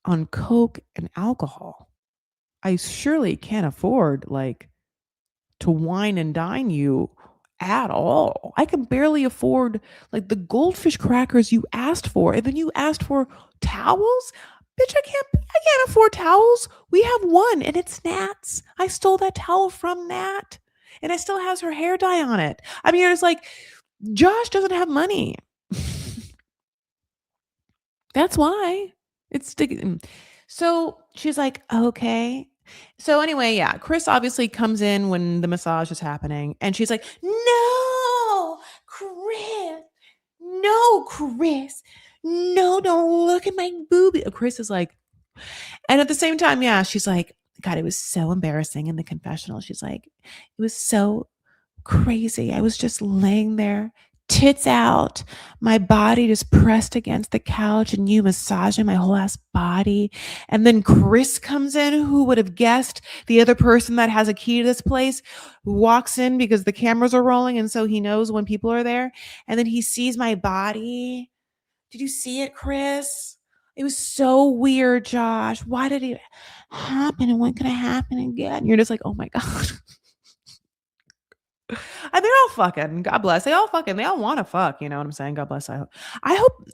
on coke and alcohol. I surely can't afford, like, to wine and dine you at all. I can barely afford, like, the goldfish crackers you asked for, and then you asked for towels? Bitch, I can't afford towels. We have one and it's Nat's. I stole that towel from Nat. And it still has her hair dye on it. I mean, it's like Josh doesn't have money. That's why. It's sticking. So she's like, okay. So anyway, yeah, Chris obviously comes in when the massage is happening, and she's like, no, Chris, no, Chris, no, don't look at my boobie. Chris is like, and at the same time, yeah, she's like, God, it was so embarrassing in the confessional. She's like, it was so crazy. I was just laying there, tits out, my body just pressed against the couch, and you massaging my whole ass body. And then Chris comes in. Who would have guessed? The other person that has a key to this place walks in because the cameras are rolling. And so he knows when people are there. And then he sees my body. Did you see it, Chris? It was so weird, Josh. Why did it happen? And when can it happen again? You're just like, oh my God. And they're all fucking. God bless. They all fucking. They all want to fuck. You know what I'm saying? God bless. I hope.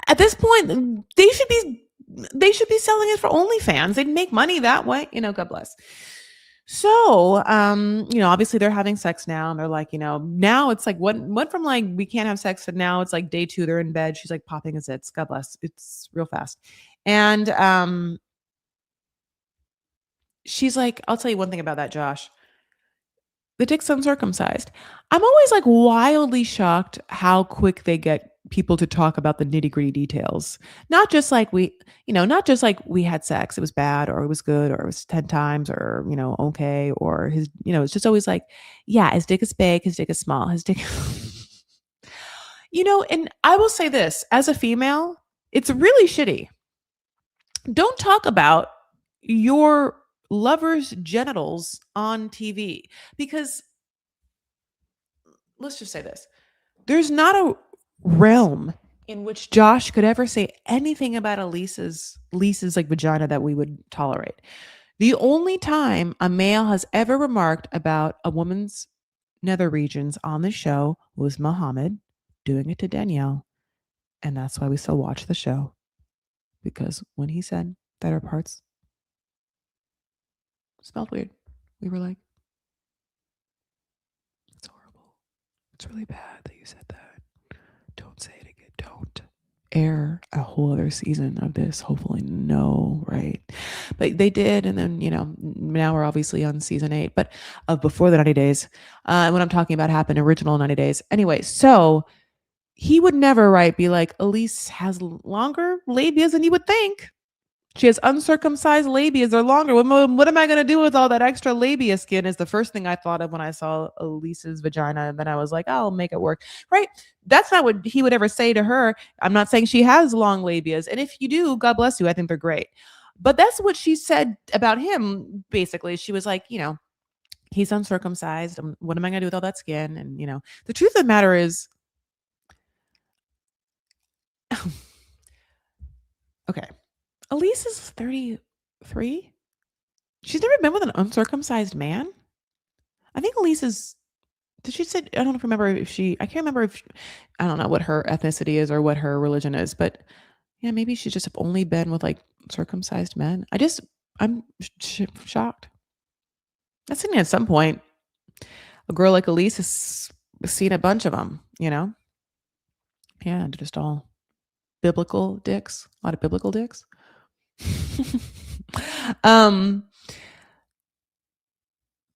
At this point, they should be. They should be selling it for OnlyFans. They'd make money that way. You know. God bless. So, obviously they're having sex now, and they're like, now it's like went from like we can't have sex to now it's like day 2. They're in bed. She's like popping his zits. God bless. It's real fast. And she's like, I'll tell you one thing about that, Josh. The dick's uncircumcised. I'm always like wildly shocked how quick they get people to talk about the nitty-gritty details. Not just like not just like we had sex, it was bad or it was good or it was 10 times or, okay, or his, it's just always like, yeah, his dick is big, his dick is small, his dick and I will say this, as a female, it's really shitty. Don't talk about your lover's genitals on TV because let's just say this. There's not a realm in which Josh could ever say anything about Lisa's like vagina that we would tolerate. The only time a male has ever remarked about a woman's nether regions on the show was Muhammad doing it to Danielle. And that's why we still watch the show. Because when he said that her parts smelled weird, we were like, it's horrible. It's really bad that you said that. Don't say it again. Don't air a whole other season of this. Hopefully, no, right? But they did. And then, now we're obviously on season 8, but before the 90 days. When I'm talking about happened, original 90 days. Anyway, so he would never, be like, Elise has longer labias than you would think. She has uncircumcised labias. They're longer. What am I going to do with all that extra labia skin is the first thing I thought of when I saw Elise's vagina. And then I was like, I'll make it work. Right? That's not what he would ever say to her. I'm not saying she has long labias. And if you do, God bless you. I think they're great. But that's what she said about him, basically. She was like, he's uncircumcised. What am I going to do with all that skin? And, the truth of the matter is, okay. Elise is 33. She's never been with an uncircumcised man. I think Elise is. Did she say? I don't remember if she. I can't remember if. I don't know what her ethnicity is or what her religion is, but yeah, maybe she's just only been with like circumcised men. I'm shocked. I think at some point, a girl like Elise has seen a bunch of them. Yeah, they're just all biblical dicks. A lot of biblical dicks.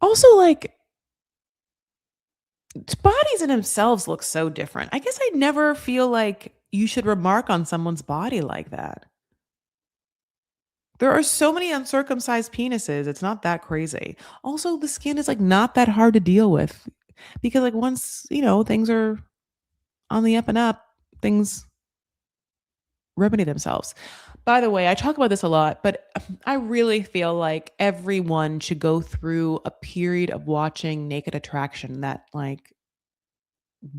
Also, like, bodies in themselves look so different. I guess I never feel like you should remark on someone's body like that. There are so many uncircumcised penises. It's not that crazy. Also, the skin is like not that hard to deal with because like once, things are on the up and up, things remedy themselves. By the way, I talk about this a lot, but I really feel like everyone should go through a period of watching Naked Attraction, that like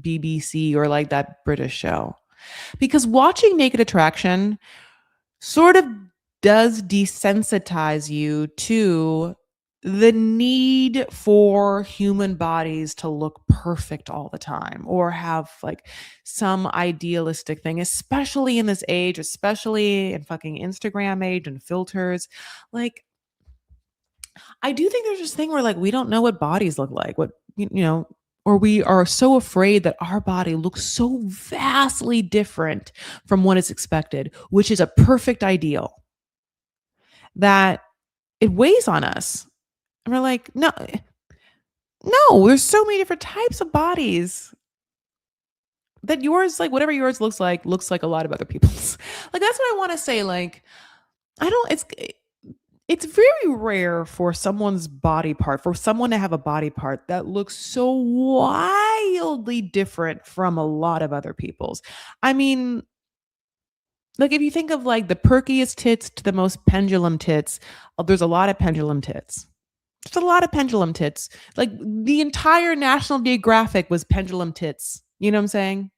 BBC or like that British show. Because watching Naked Attraction sort of does desensitize you to the need for human bodies to look perfect all the time or have like some idealistic thing, especially in this age, especially in fucking Instagram age and filters. Like, I do think there's this thing where like we don't know what bodies look like, or we are so afraid that our body looks so vastly different from what is expected, which is a perfect ideal, that it weighs on us. And we're like, no, there's so many different types of bodies that yours, like whatever yours looks like a lot of other people's. Like, that's what I want to say. Like, I don't, It's very rare for someone's body part, for someone to have a body part that looks so wildly different from a lot of other people's. I mean, like, if you think of, like, the perkiest tits to the most pendulum tits, there's a lot of pendulum tits. There's a lot of pendulum tits. Like, the entire National Geographic was pendulum tits. You know what I'm saying?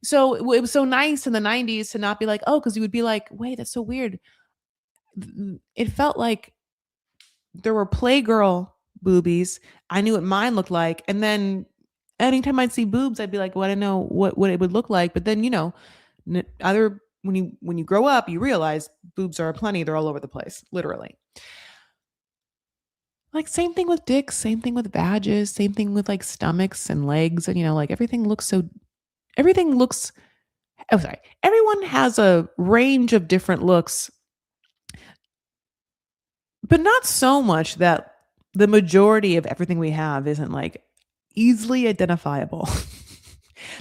So, it was so nice in the '90s to not be like, "Oh," because you would be like, "Wait, that's so weird." It felt like there were Playgirl boobies. I knew what mine looked like, and then anytime I'd see boobs, I'd be like, "Well, I didn't know what it would look like." But then, other when you grow up, you realize boobs are plenty. They're all over the place, literally. Like same thing with dicks, same thing with badges, same thing with like stomachs and legs, and like everything looks. Oh, sorry. Everyone has a range of different looks, but not so much that the majority of everything we have isn't like easily identifiable.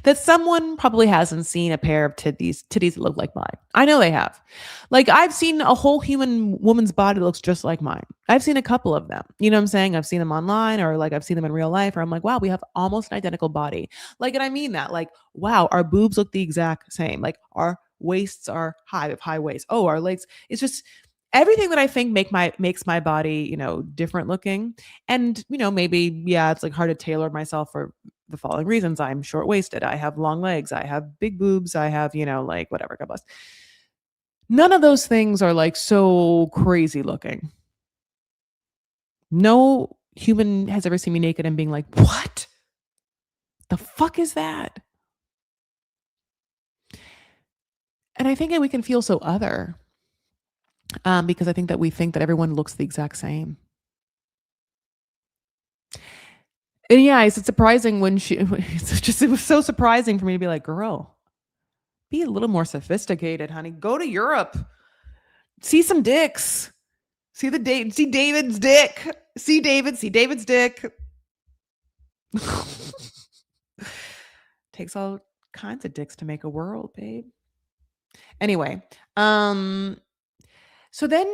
That someone probably hasn't seen a pair of titties that look like mine. I know they have. Like I've seen a whole human woman's body that looks just like mine. I've seen a couple of them. You know what I'm saying? I've seen them online or like I've seen them in real life, or I'm like, wow, we have almost an identical body. Like, and I mean that. Like, wow, our boobs look the exact same. Like our waists are high, we have high waists. Oh, our legs. It's just everything that I think makes my body, different looking. And, maybe, yeah, it's like hard to tailor myself for the following reasons. I'm short waisted. I have long legs. I have big boobs. I have, like whatever. God bless. None of those things are like so crazy looking. No human has ever seen me naked and being like, what the fuck is that? And I think that we can feel so other because I think that we think that everyone looks the exact same. And yeah, it's surprising when it was so surprising for me to be like, girl, be a little more sophisticated, honey. Go to Europe. See some dicks. See David's dick. See David's dick. Takes all kinds of dicks to make a world, babe. Anyway, um So then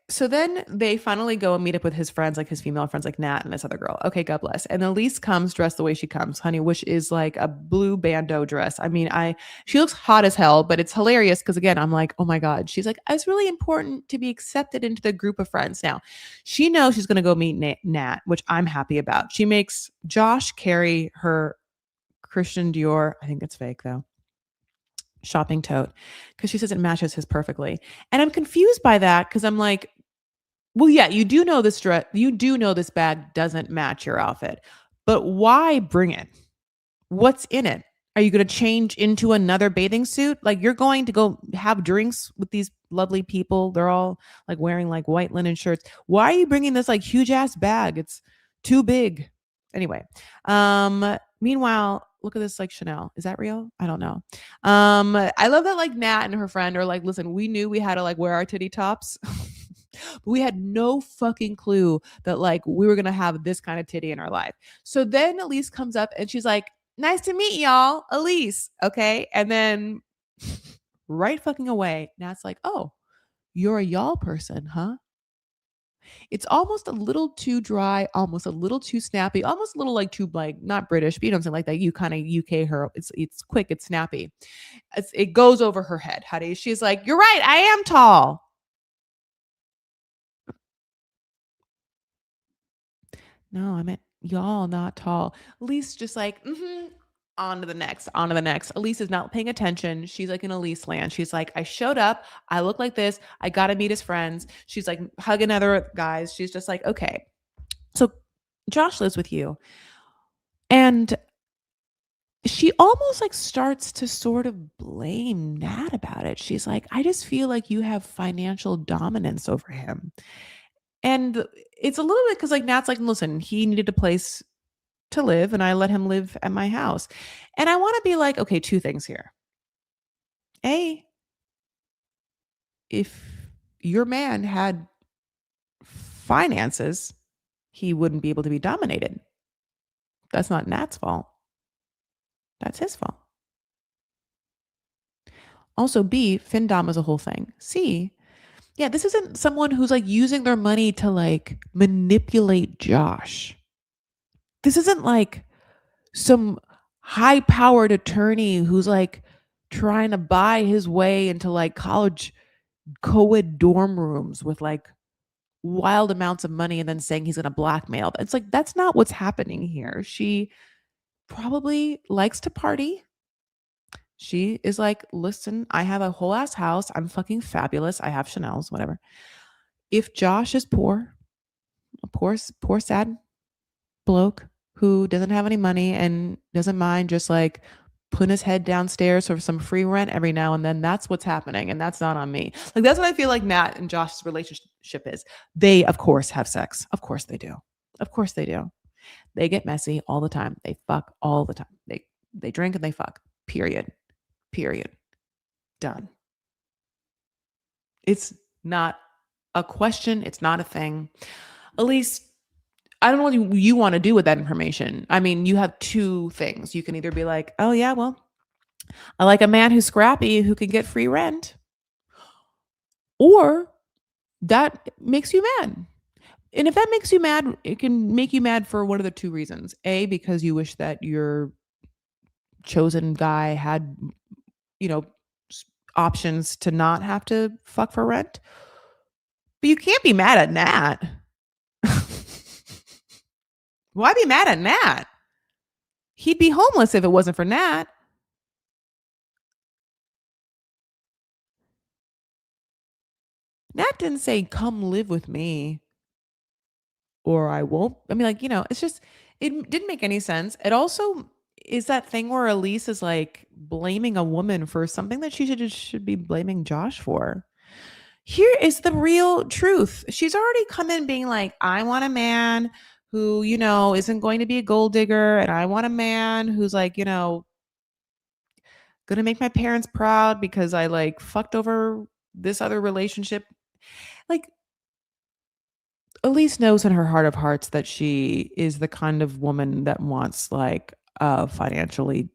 so then they finally go and meet up with his friends, like his female friends, like Nat and this other girl. Okay, God bless. And Elise comes dressed the way she comes, honey, which is like a blue bandeau dress. I mean, she looks hot as hell, but it's hilarious because again, I'm like, oh my God. She's like, it's really important to be accepted into the group of friends. Now, she knows she's gonna go meet Nat, which I'm happy about. She makes Josh carry her Christian Dior. I think it's fake though shopping tote because she says it matches his perfectly. And I'm confused by that because I'm like, well, yeah, you do know this bag doesn't match your outfit, but why bring it? What's in it? Are you going to change into another bathing suit? Like you're going to go have drinks with these lovely people. They're all like wearing like white linen shirts. Why are you bringing this like huge ass bag? It's too big. Anyway, meanwhile, look at this like Chanel. Is that real? I don't know. I love that like Nat and her friend are like, listen, we knew we had to like wear our titty tops. But we had no fucking clue that like we were gonna have this kind of titty in our life. So then Elise comes up and she's like, nice to meet y'all, Elise. Okay. And then right fucking away, Nat's like, oh, you're a y'all person, huh? It's almost a little too dry, almost a little too snappy, almost a little like too like not British, but you know something like that. You kind of UK her. It's quick, it's snappy. It goes over her head, honey. She's like, you're right, I am tall. No, I meant y'all, not tall. Elise just like, on to the next, on to the next. Elise is not paying attention. She's like in Elise land. She's like, I showed up. I look like this. I got to meet his friends. She's like hugging other guys. She's just like, okay. So Josh lives with you. And she almost like starts to sort of blame Nat about it. She's like, I just feel like you have financial dominance over him. And it's a little bit because like Nat's like, listen, he needed a place to live and I let him live at my house. And I want to be like, okay, two things here. A, if your man had finances, he wouldn't be able to be dominated. That's not Nat's fault. That's his fault. Also, B, Findom is a whole thing. C, Yeah, this isn't someone who's, like, using their money to, like, manipulate Josh. This isn't, like, some high-powered attorney who's, like, trying to buy his way into, like, college co-ed dorm rooms with, like, wild amounts of money and then saying he's gonna blackmail. It's like, that's not what's happening here. She probably likes to party. She is like, "Listen, I have a whole ass house. I'm fucking fabulous. I have Chanel's, whatever." If Josh is poor, a poor sad bloke who doesn't have any money and doesn't mind just like putting his head downstairs for some free rent every now and then, that's what's happening. And that's not on me. Like, that's what I feel like Matt and Josh's relationship is. They, of course, have sex. Of course they do. Of course they do. They get messy all the time. They fuck all the time. They drink and they fuck. Period. Period. Done. It's not a question. It's not a thing. Elise, I don't know what you want to do with that information. I mean, you have two things. You can either be like, oh, yeah, well, I like a man who's scrappy who can get free rent, or that makes you mad. And if that makes you mad, it can make you mad for one of the two reasons. A, because you wish that your chosen guy had, you know, options to not have to fuck for rent. But you can't be mad at Nat. Why be mad at Nat? He'd be homeless if it wasn't for Nat. Nat didn't say, come live with me or I won't. I mean, like, it's just, it didn't make any sense. It also is that thing where Elise is like blaming a woman for something that she should be blaming Josh for. Here is the real truth. She's already come in being like, I want a man who, isn't going to be a gold digger. And I want a man who's like, gonna make my parents proud because I like fucked over this other relationship. Like, Elise knows in her heart of hearts that she is the kind of woman that wants like a financially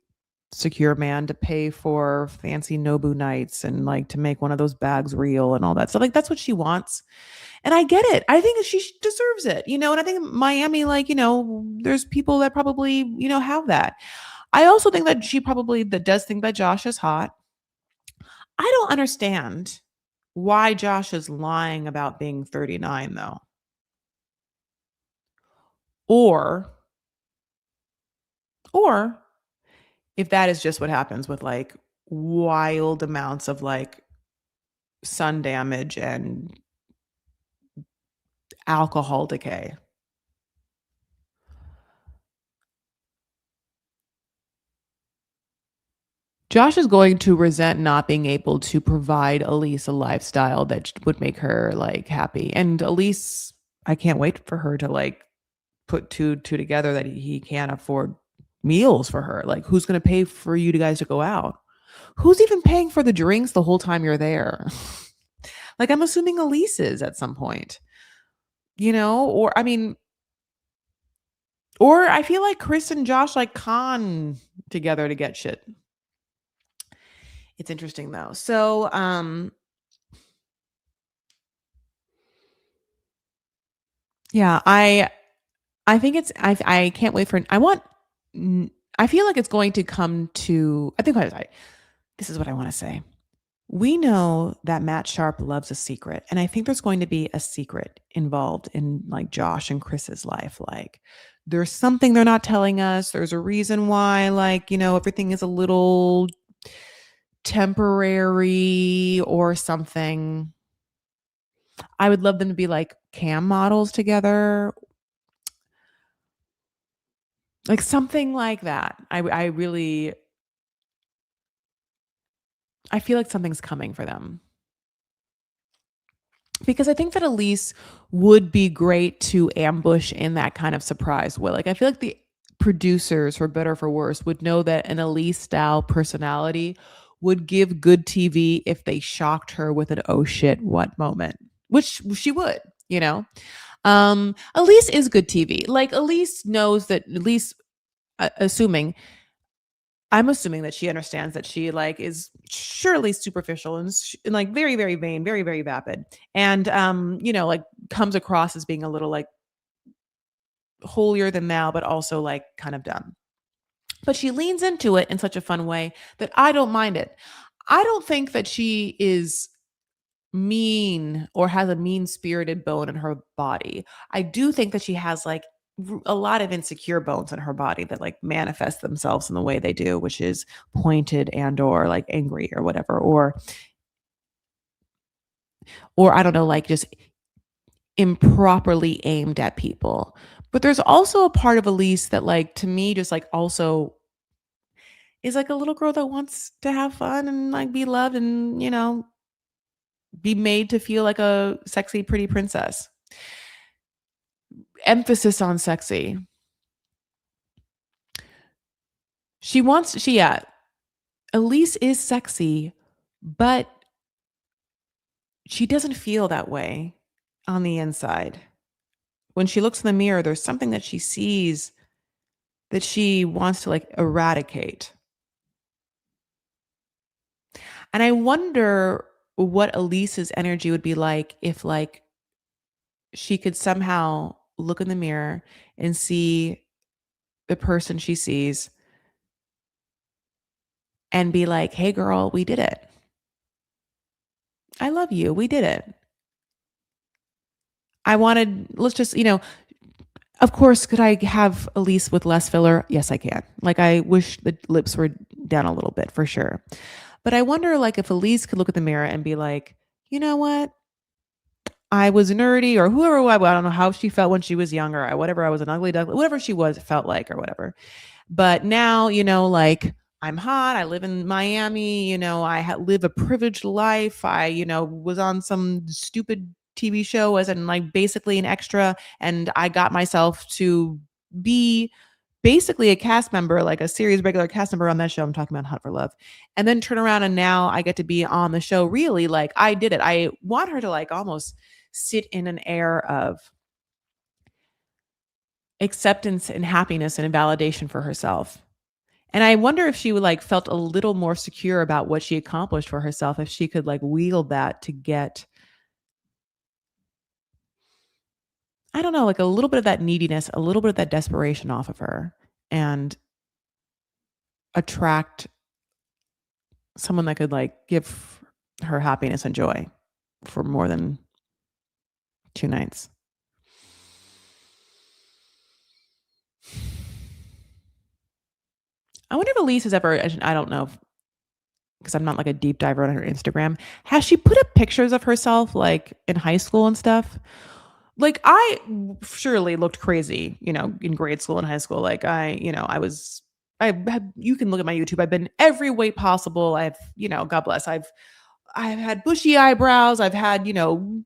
secure man to pay for fancy Nobu nights and like to make one of those bags real and all that stuff. Like, that's what she wants. And I get it. I think she deserves it, and I think Miami, like, there's people that probably, have that. I also think that she probably that does think that Josh is hot. I don't understand why Josh is lying about being 39 though. Or or if that is just what happens with like wild amounts of like sun damage and alcohol decay. Josh is going to resent not being able to provide Elise a lifestyle that would make her like happy. And Elise, I can't wait for her to like put two together that he can't afford meals for her. Like, who's going to pay for you guys to go out? Who's even paying for the drinks the whole time you're there? Like, I'm assuming Elise is at some point, or I mean, or I feel like Chris and Josh like con together to get shit. It's interesting though. So, yeah, I think I can't wait for I feel like it's going to come to this is what I want to say. We know that Matt Sharp loves a secret, and I think there's going to be a secret involved in like Josh and Chris's life. Like, there's something they're not telling us. There's a reason why, like, everything is a little temporary or something. I would love them to be like cam models together, like something like that. I feel like something's coming for them. Because I think that Elise would be great to ambush in that kind of surprise way. Like, I feel like the producers, for better or for worse, would know that an Elise style personality would give good TV if they shocked her with an oh shit what moment, which she would, Elise is good TV. Like, Elise knows that, at least assuming I'm assuming that she understands that she, like, is surely superficial and, like, very, very vain, very, very vapid, and, like, comes across as being a little, like, holier than thou, but also, like, kind of dumb. But she leans into it in such a fun way that I don't mind it. I don't think that she is mean or has a mean-spirited bone in her body. I do think that she has, like, a lot of insecure bones in her body that, like, manifest themselves in the way they do, which is pointed and or, like, angry or whatever, or I don't know, like, just improperly aimed at people. But there's also a part of Elise that, like, to me, just, like, also is like a little girl that wants to have fun and, like, be loved and, be made to feel like a sexy, pretty princess. Emphasis on sexy. Yeah, Elise is sexy, but she doesn't feel that way on the inside. When she looks in the mirror, there's something that she sees that she wants to, like, eradicate. And I wonder what Elise's energy would be like if, like, she could somehow look in the mirror and see the person she sees and be like, "Hey girl, we did it. I love you. We did it. I wanted let's just, of course, could I have Elise with less filler? Yes, I can. Like, I wish the lips were down a little bit for sure. But I wonder, like, if Elise could look at the mirror and be like, you know what? I was nerdy or whoever I don't know how she felt when she was younger. Whatever, I was an ugly duckling, whatever she was, felt like or whatever. But now, like, I'm hot. I live in Miami. I live a privileged life. I, was on some stupid TV show as in, like, basically an extra, and I got myself to be basically a cast member, like a series regular cast member on that show. I'm talking about Hot for Love. And then turn around and now I get to be on the show. Really, like, I did it. I want her to, like, almost sit in an air of acceptance and happiness and validation for herself. And I wonder if she would, like, felt a little more secure about what she accomplished for herself if she could, like, wield that to get, I don't know, like, a little bit of that neediness, a little bit of that desperation off of her and attract someone that could, like, give her happiness and joy for more than 2 nights. I wonder if Elise has ever, I don't know, because I'm not, like, a deep diver on her Instagram. Has she put up pictures of herself, like, in high school and stuff? Like, I surely looked crazy, in grade school and high school. Like, I had, you can look at my YouTube. I've been every weight possible. God bless. I've had bushy eyebrows. I've had,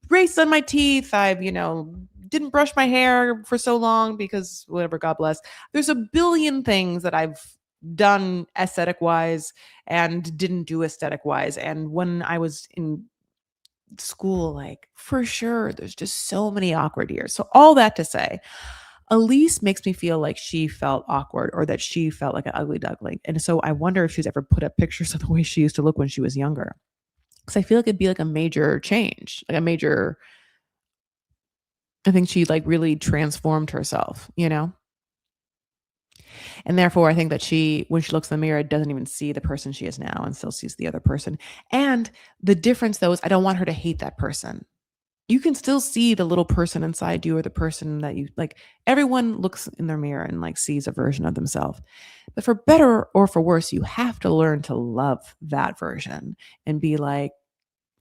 braces on my teeth. Didn't brush my hair for so long because whatever, God bless. There's a billion things that I've done aesthetic wise and didn't do aesthetic wise. And when I was in school, like, for sure, there's just so many awkward years. So all that to say, Elise makes me feel like she felt awkward or that she felt like an ugly duckling. And so I wonder if she's ever put up pictures of the way she used to look when she was younger. Because I feel like it'd be like a major change, like a major, I think she, like, really transformed herself. And therefore, I think that when she looks in the mirror, doesn't even see the person she is now and still sees the other person. And the difference, though, is I don't want her to hate that person. You can still see the little person inside you or the person that you like. Everyone looks in their mirror and, like, sees a version of themselves. But for better or for worse, you have to learn to love that version and be like,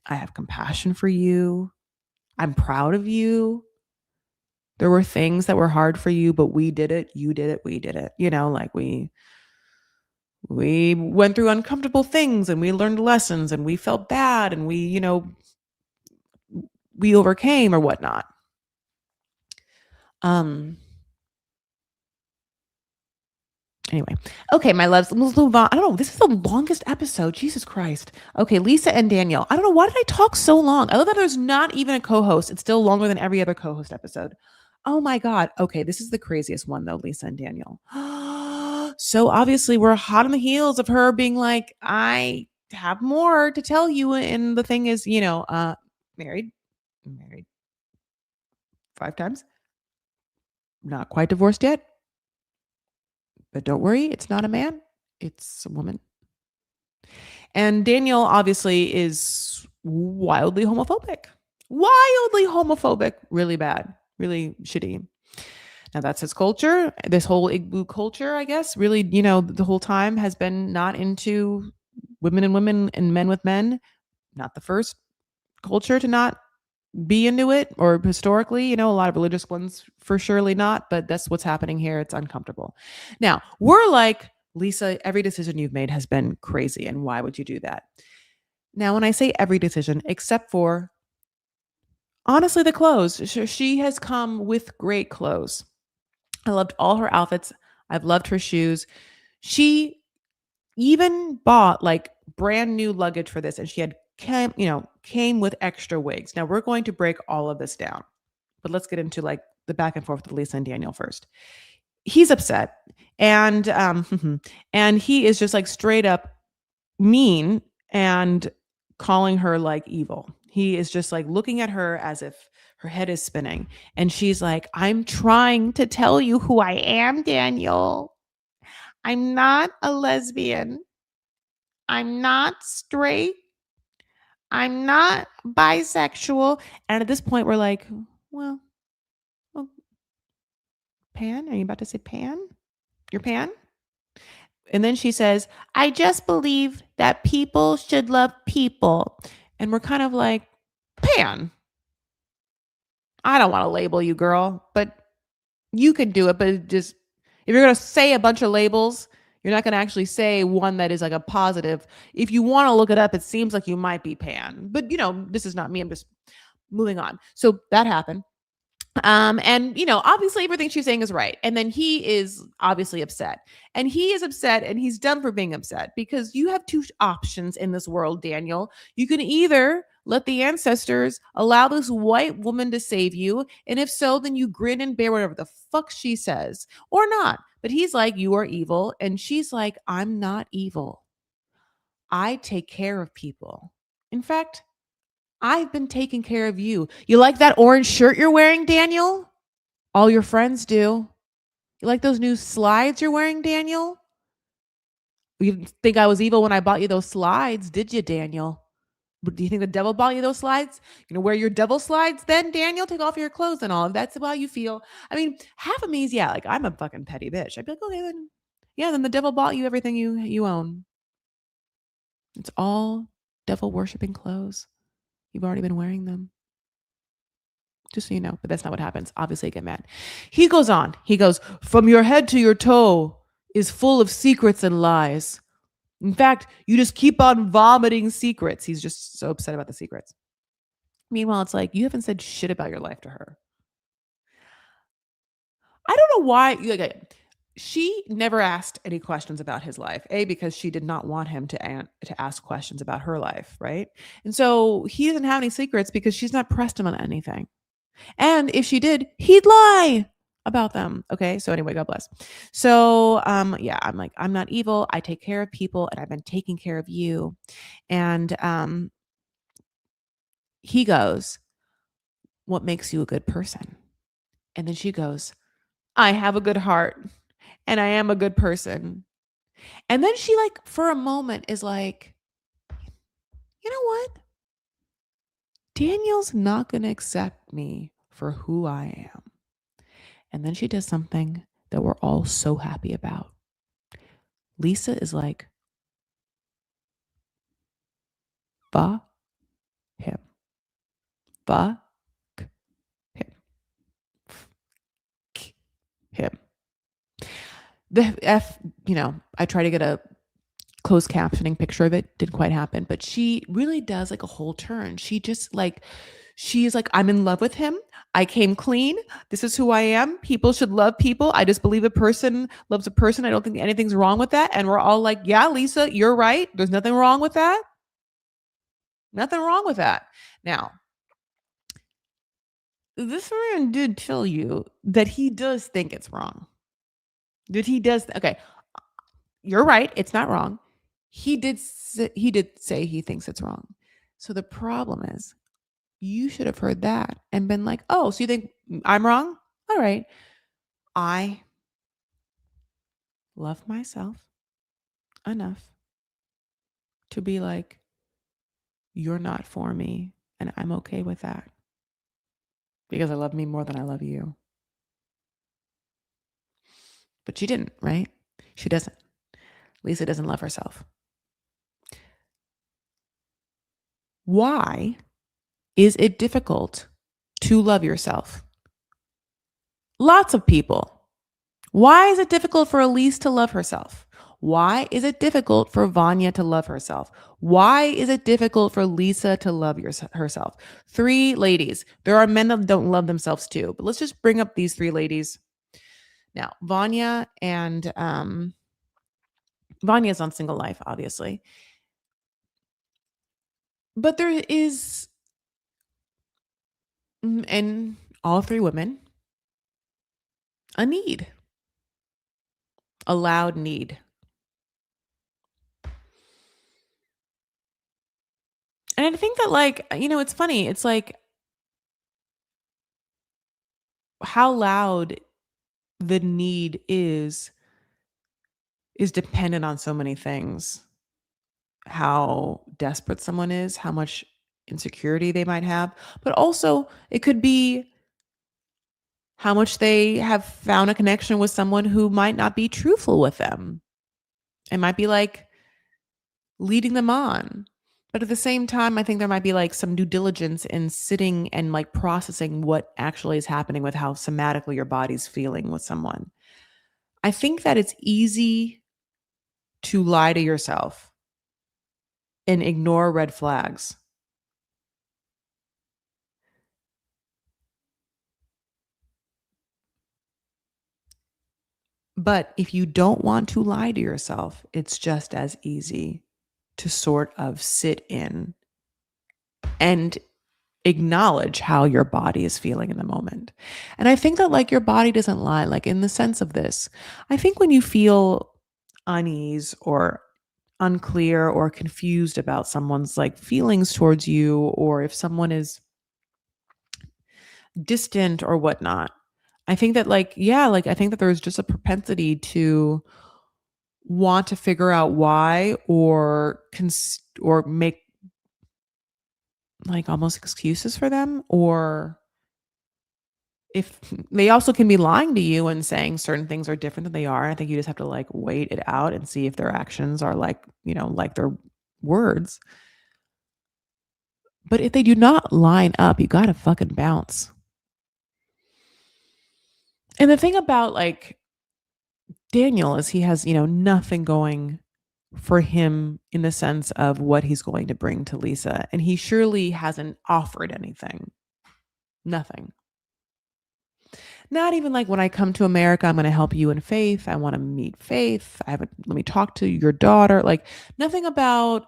I have compassion for you. I'm proud of you. There were things that were hard for you, but we did it. You did it. We did it. Like, we went through uncomfortable things and we learned lessons and we felt bad and we overcame or whatnot. Anyway. Okay, my loves, let's move on. I don't know. This is the longest episode. Jesus Christ. Okay, Lisa and Daniel. I don't know. Why did I talk so long? I love that there's not even a co-host. It's still longer than every other co-host episode. Oh my God. Okay, this is the craziest one though, Lisa and Daniel. So obviously we're hot on the heels of her being like, I have more to tell you. And the thing is, married, married 5 times, not quite divorced yet, but don't worry, it's not a man, it's a woman. And Daniel obviously is wildly homophobic. Wildly homophobic, really bad, really shitty. Now that's his culture. This whole Igbo culture, I guess, really, the whole time has been not into women and women and men with men. Not the first culture to not be into it, or historically, a lot of religious ones for surely not, but that's what's happening here. It's uncomfortable. Now, we're like, Lisa, every decision you've made has been crazy, and why would you do that? Now, when I say every decision, except for honestly the clothes, she has come with great clothes. I loved all her outfits. I've loved her shoes. She even bought like brand new luggage for this, and she had came with extra wigs. Now we're going to break all of this down, but let's get into like the back and forth with Lisa and Daniel first. He's upset, and and he is just like straight up mean and calling her like evil. He is just like looking at her as if her head is spinning, and she's like, I'm trying to tell you who I am, Daniel. I'm not a lesbian. I'm not straight. I'm not bisexual. And at this point, we're like, well, Pan? Are you about to say Pan? You're Pan? And then she says, I just believe that people should love people. And we're kind of like, Pan, I don't want to label you, girl, but you can do it. But just, if you're going to say a bunch of labels, you're not going to actually say one that is like a positive. If you want to look it up, it seems like you might be Pan. But, this is not me. I'm just moving on. So that happened. And obviously everything she's saying is right. And then he is obviously upset. And he is upset, and he's done for being upset, because you have two options in this world, Daniel. You can either let the ancestors allow this white woman to save you, and if so, then you grin and bear whatever the fuck she says, or not. But he's like, you are evil, and she's like, I'm not evil. I take care of people. In fact, I've been taking care of you. You like that orange shirt you're wearing, Daniel? All your friends do. You like those new slides you're wearing, Daniel? You didn't think I was evil when I bought you those slides, did you, Daniel? But do you think the devil bought you those slides? You know, wear your devil slides then, Daniel? Take off your clothes and all. If that's how you feel. I mean, half of me is, yeah, like I'm a fucking petty bitch. I'd be like, okay, then. Yeah, then the devil bought you everything you own. It's all devil worshiping clothes. You've already been wearing them. Just so you know, but that's not what happens. Obviously, I get mad. He goes on. He goes, from your head to your toe is full of secrets and lies. In fact, you just keep on vomiting secrets. He's just so upset about the secrets. Meanwhile, it's like, you haven't said shit about your life to her. I don't know why. She never asked any questions about his life. A, because she did not want him to ask questions about her life, right? And so he doesn't have any secrets because she's not pressed him on anything. And if she did, he'd lie about them. Okay. So anyway, God bless. So yeah, I'm like, I'm not evil. I take care of people, and I've been taking care of you. And he goes, what makes you a good person? And then she goes, I have a good heart, and I am a good person. And then she, like, for a moment is like, you know what? Daniel's not going to accept me for who I am. And then she does something that we're all so happy about. Lisa is like, fuck him. Fuck him. Fuck him. The F, I try to get a closed captioning picture of it. Didn't quite happen. But she really does like a whole turn. She's like, I'm in love with him. I came clean. This is who I am. People should love people. I just believe a person loves a person. I don't think anything's wrong with that. And we're all like, yeah, Lisa, you're right. There's nothing wrong with that. Nothing wrong with that. Now, this man did tell you that he does think it's wrong. That he does. Okay. you're right, it's not wrong. He did say he thinks it's wrong. So the problem is, you should have heard that and been like, "Oh, so you think I'm wrong? All right. I love myself enough to be like, you're not for me, and I'm okay with that because I love me more than I love you." But she didn't, right? She doesn't. Lisa doesn't love herself. Why is it difficult to love yourself? Lots of people. Why is it difficult for Elise to love herself? Why is it difficult for Vanya to love herself? Why is it difficult for Lisa to love herself? Three ladies. There are men that don't love themselves too, but let's just bring up these three ladies. Now, Vanya's on Single Life, obviously. But there is, in all three women, a need, a loud need. And I think that, like, it's funny. It's like how loud the need is dependent on so many things. How desperate someone is, how much insecurity they might have, but also it could be how much they have found a connection with someone who might not be truthful with them. It might be like leading them on. But at the same time, I think there might be like some due diligence in sitting and like processing what actually is happening with how somatically your body's feeling with someone. I think that it's easy to lie to yourself and ignore red flags. But if you don't want to lie to yourself, it's just as easy to sort of sit in and acknowledge how your body is feeling in the moment. And I think that like your body doesn't lie, like in the sense of this. I think when you feel unease or unclear or confused about someone's like feelings towards you, or if someone is distant or whatnot, I think that like, yeah, like I think that there's just a propensity to want to figure out why or make like almost excuses for them, or if they also can be lying to you and saying certain things are different than they are. I think you just have to like wait it out and see if their actions are like, like their words. But if they do not line up, you got to fucking bounce. And the thing about like Daniel is he has, nothing going for him in the sense of what he's going to bring to Lisa. And he surely hasn't offered anything. Nothing. Not even like, when I come to America, I'm going to help you in Faith. I want to meet Faith. Let me talk to your daughter. Like nothing about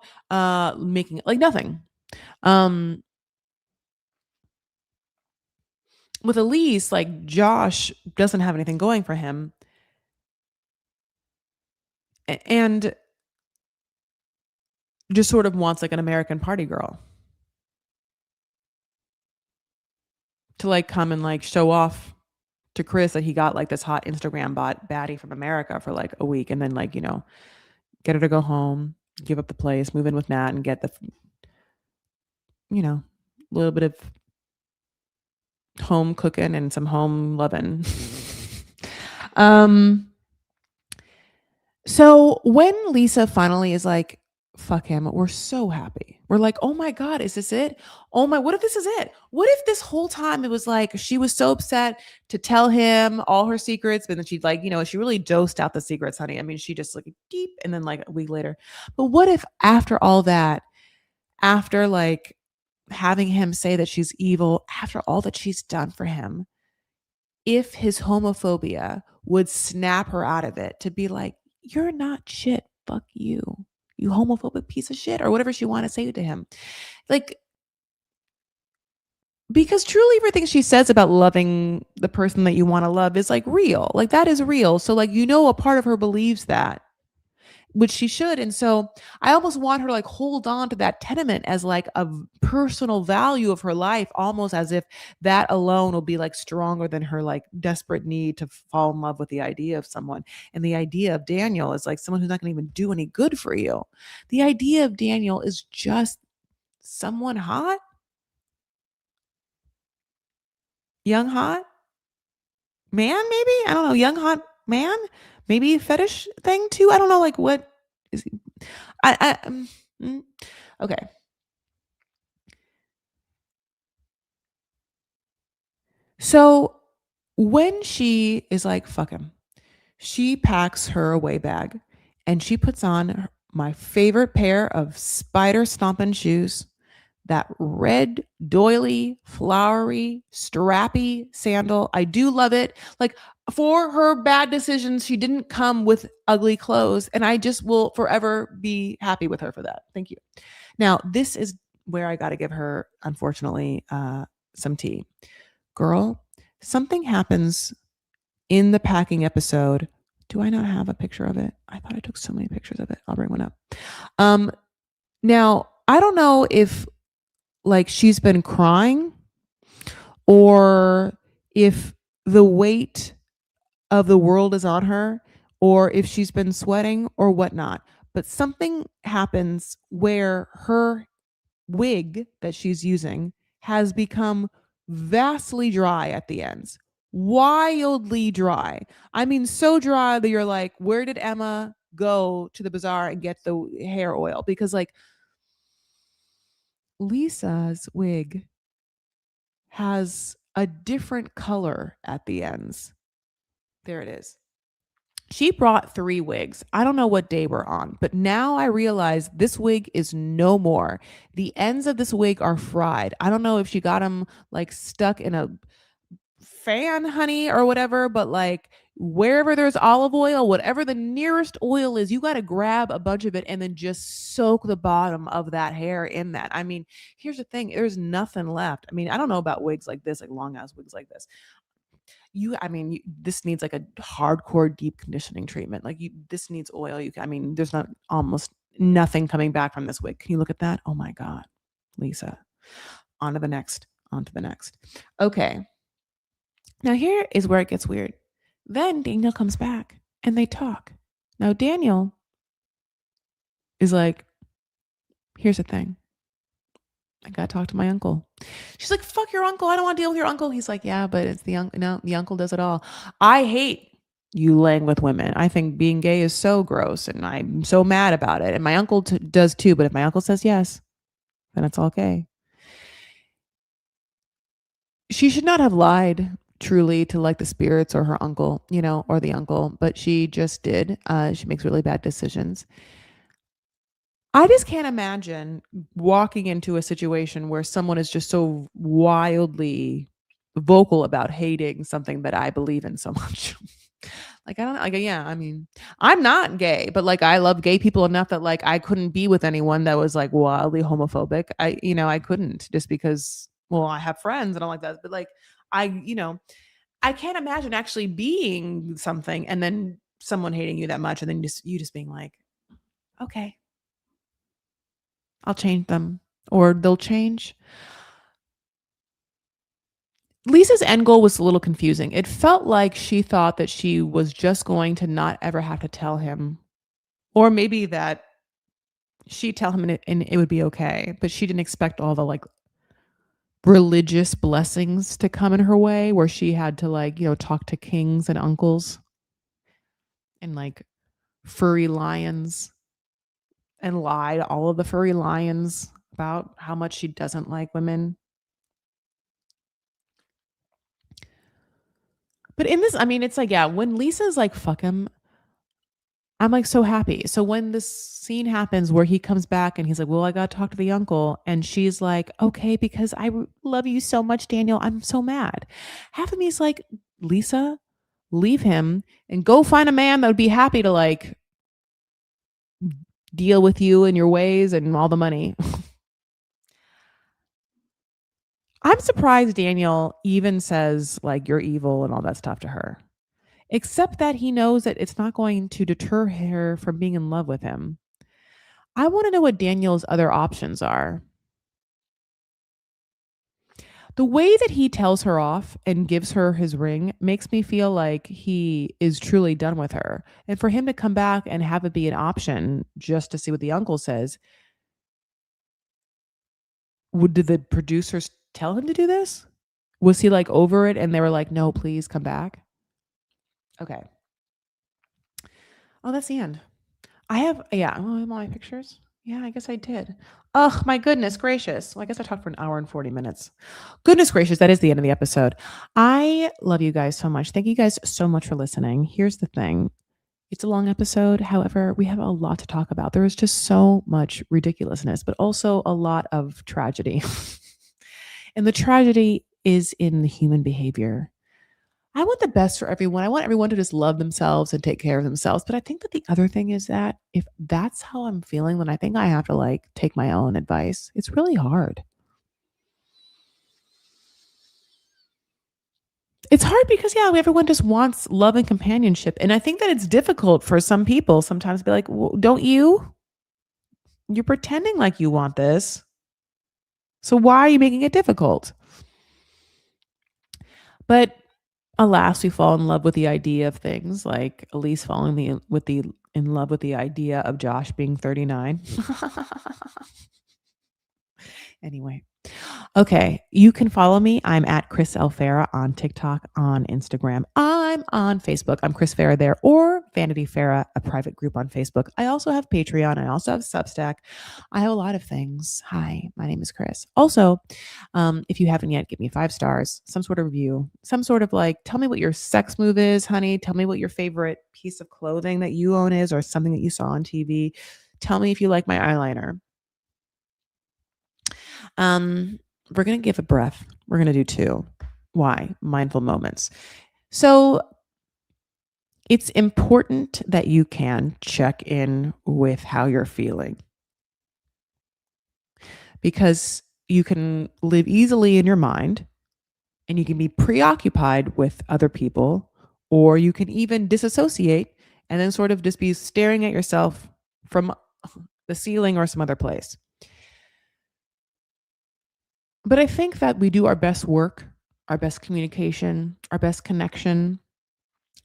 making it, like nothing. Um with Elise, like Josh doesn't have anything going for him. And just sort of wants like an American party girl to like come and like show off to Chris that he got like this hot Instagram baddie from America for like a week, and then like, get her to go home, give up the place, move in with Nat, and get the, little bit of home cooking and some home loving. um So when Lisa finally is like, fuck him, we're so happy. We're like, oh my God, is this it? Oh my, what if this is it? What if this whole time it was like she was so upset to tell him all her secrets, but then she'd like, she really dosed out the secrets, honey. I mean, she just like deep and then like a week later. But what if after all that, after like having him say that she's evil, after all that she's done for him, if his homophobia would snap her out of it to be like, you're not shit. Fuck you. You homophobic piece of shit, or whatever she want to say to him. Like, because truly everything she says about loving the person that you want to love is like real. Like that is real. So like, a part of her believes that. which she should. And so I almost want her to like hold on to that tenement as like a personal value of her life, almost as if that alone will be like stronger than her like desperate need to fall in love with the idea of someone. And the idea of Daniel is like someone who's not going to even do any good for you. The idea of Daniel is just someone hot, young hot man, maybe. I don't know, young hot man, maybe fetish thing too. I don't know, like what is he? Mm, okay. So when she is like, fuck him, she packs her away bag and she puts on my favorite pair of spider stomping shoes, that red doily, flowery, strappy sandal. I do love it. Like for her bad decisions, she didn't come with ugly clothes. And I just will forever be happy with her for that. Thank you. Now, this is where I got to give her, unfortunately, some tea. Girl, something happens in the packing episode. Do I not have a picture of it? I thought I took so many pictures of it. I'll bring one up. Um, Now, I don't know if like she's been crying or if the weight of the world is on her or if she's been sweating or whatnot. But something happens where her wig that she's using has become vastly dry at the ends. Wildly dry. I mean, so dry that you're like, where did Emma go to the bazaar and get the hair oil? Because, like, Lisa's wig has a different color at the ends. There it is. She brought 3 wigs. I don't know what day we're on, but now I realize this wig is no more. The ends of this wig are fried. I don't know if she got them like stuck in a fan, honey, or whatever, but like wherever there's olive oil, whatever the nearest oil is, you got to grab a bunch of it and then just soak the bottom of that hair in that. I mean, here's the thing, there's nothing left. I mean, I don't know about wigs like this, like long ass wigs like this. This needs like a hardcore deep conditioning treatment. Like this needs oil. I mean, there's not almost nothing coming back from this wig. Can you look at that? Oh my God, Lisa. On to the next. On to the next. Okay. Now here is where it gets weird. Then Daniel comes back and they talk. Now Daniel is like, here's the thing. I gotta talk to my uncle. She's like, fuck your uncle. I don't want to deal with your uncle. He's like, yeah, but it's the uncle. No, the uncle does it all. I hate you laying with women. I think being gay is so gross and I'm so mad about it. And my uncle does too. But if my uncle says yes, then it's okay. She should not have lied truly to like the spirits or her uncle, or the uncle, but she just did. She makes really bad decisions. I just can't imagine walking into a situation where someone is just so wildly vocal about hating something that I believe in so much. Like, I don't know. Like, yeah, I mean, I'm not gay, but like, I love gay people enough that like, I couldn't be with anyone that was like wildly homophobic. I couldn't just because, well, I have friends and all like that. But like, I can't imagine actually being something and then someone hating you that much and then you just being like, okay, I'll change them or they'll change. Lisa's end goal was a little confusing. It felt like she thought that she was just going to not ever have to tell him, or maybe that she'd tell him and it would be okay. But she didn't expect all the like religious blessings to come in her way, where she had to like talk to kings and uncles and like furry lions and lie to all of the furry lions about how much she doesn't like women. But in this, I mean, it's like, yeah, when Lisa's like, fuck him, I'm like so happy. So when this scene happens where he comes back and he's like, well, I got to talk to the uncle. And she's like, okay, because love you so much, Daniel. I'm so mad. Half of me is like, Lisa, leave him and go find a man that would be happy to like deal with you and your ways and all the money. I'm surprised Daniel even says like you're evil and all that stuff to her. except that he knows that it's not going to deter her from being in love with him. I want to know what Daniel's other options are. The way that he tells her off and gives her his ring makes me feel like he is truly done with her. And for him to come back and have it be an option just to see what the uncle says, did the producers tell him to do this? Was he like over it and they were like, no, please come back? Okay. Oh, that's the end. I have, yeah, oh, my pictures. Yeah, I guess I did. Oh, my goodness gracious. Well, I guess I talked for an hour and 40 minutes. Goodness gracious, that is the end of the episode. I love you guys so much. Thank you guys so much for listening. Here's the thing. It's a long episode. However, we have a lot to talk about. There is just so much ridiculousness, but also a lot of tragedy. And the tragedy is in the human behavior. I want the best for everyone. I want everyone to just love themselves and take care of themselves. But I think that the other thing is that if that's how I'm feeling, then I think I have to like take my own advice. It's really hard. It's hard because yeah, everyone just wants love and companionship. And I think that it's difficult for some people sometimes to be like, well, don't you? You're pretending like you want this. So why are you making it difficult? But alas, we fall in love with the idea of things like Elise falling in love with the idea of Josh being 39. Anyway, okay, you can follow me. I'm at Chris L. Farah on TikTok, on Instagram. I'm on Facebook. I'm Chris Farah there, or Vanity Farah, a private group on Facebook. I also have Patreon. I also have Substack. I have a lot of things. Hi, my name is Chris. Also, if you haven't yet, give me 5 stars, some sort of review, some sort of like, tell me what your sex move is, honey. Tell me what your favorite piece of clothing that you own is, or something that you saw on TV. Tell me if you like my eyeliner. Um, we're going to give a breath. We're going to do 2. Why? Mindful moments. So it's important that you can check in with how you're feeling because you can live easily in your mind and you can be preoccupied with other people, or you can even disassociate and then sort of just be staring at yourself from the ceiling or some other place. But I think that we do our best work, our best communication, our best connection.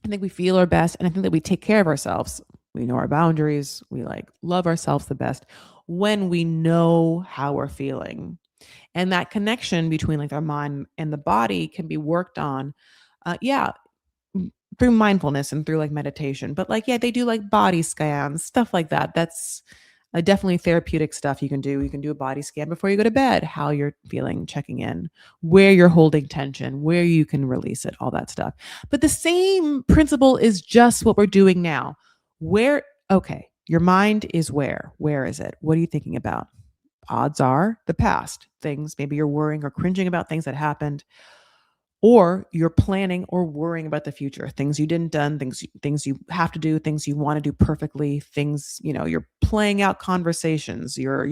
I think we feel our best, and I think that we take care of ourselves. We know our boundaries. We like love ourselves the best when we know how we're feeling. And that connection between like our mind and the body can be worked on. Yeah, through mindfulness and through like meditation. But like, yeah, they do like body scans, stuff like that. That's definitely therapeutic stuff you can do. You can do a body scan before you go to bed, how you're feeling, checking in, where you're holding tension, where you can release it, all that stuff. But the same principle is just what we're doing now. Where, okay, your mind is where? Where is it? What are you thinking about? Odds are the past things. Maybe you're worrying or cringing about things that happened, or you're planning or worrying about the future, things you didn't done, things you have to do, things you want to do perfectly, things, you're playing out conversations, you're,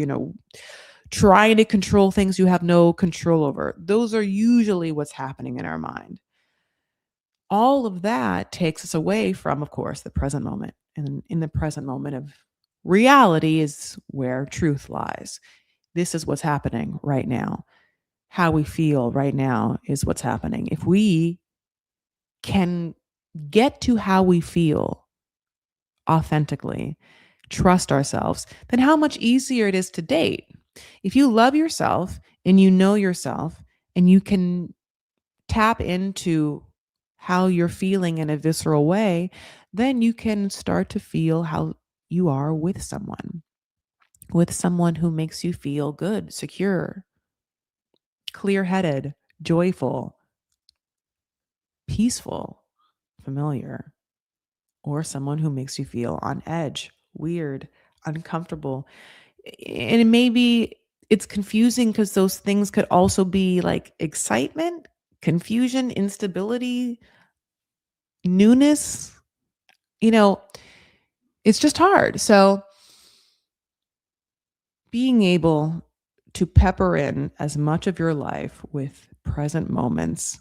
trying to control things you have no control over. Those are usually what's happening in our mind. All of that takes us away from, of course, the present moment. And in the present moment of reality is where truth lies. This is what's happening right now. How we feel right now is what's happening. If we can get to how we feel authentically, trust ourselves, then how much easier it is to date. If you love yourself and you know yourself and you can tap into how you're feeling in a visceral way, then you can start to feel how you are with someone who makes you feel good, secure, clear headed, joyful, peaceful, familiar, or someone who makes you feel on edge, weird, uncomfortable. And maybe it's confusing because those things could also be like excitement, confusion, instability, newness. You know, it's just hard. So being able to pepper in as much of your life with present moments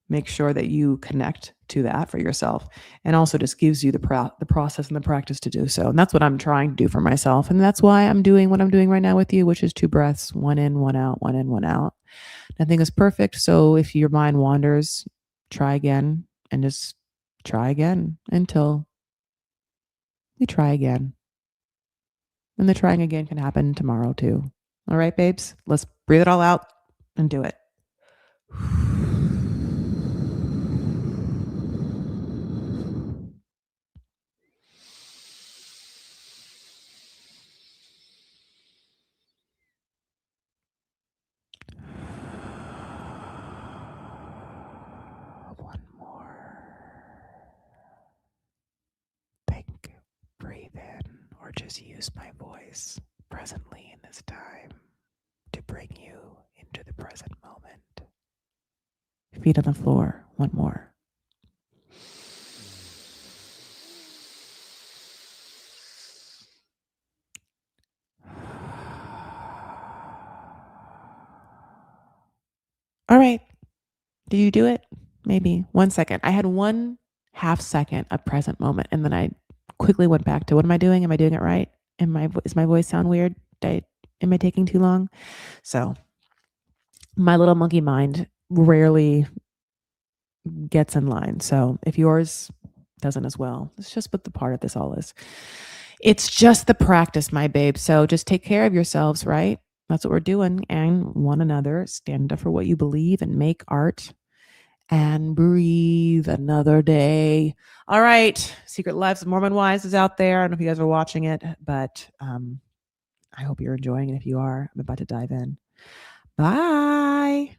make sure that you connect to that for yourself, and also just gives you the process and the practice to do so. And that's what I'm trying to do for myself. And that's why I'm doing what I'm doing right now with you, which is 2 breaths, 1 in, 1 out, 1 in, 1 out. Nothing is perfect. So if your mind wanders, try again and just try again until you try again. And the trying again can happen tomorrow too. All right, babes, let's breathe it all out and do it. One more. Think, breathe in, or just use my voice presently in this time to bring you into the present moment. Feet on the floor. One more. All right. Did you do it? Maybe 1 second. I had 1/2 second of present moment, and then I quickly went back to what am I doing? Am I doing it right? Is my voice sound weird? Am I taking too long? So my little monkey mind rarely gets in line. So if yours doesn't as well, it's just what the part of this all is. It's just the practice, my babe. So just take care of yourselves, right? That's what we're doing. And one another. Stand up for what you believe and make art and breathe another day. All right. Secret Lives of Mormon Wives is out there. I don't know if you guys are watching it, but I hope you're enjoying it. If you are, I'm about to dive in. Bye.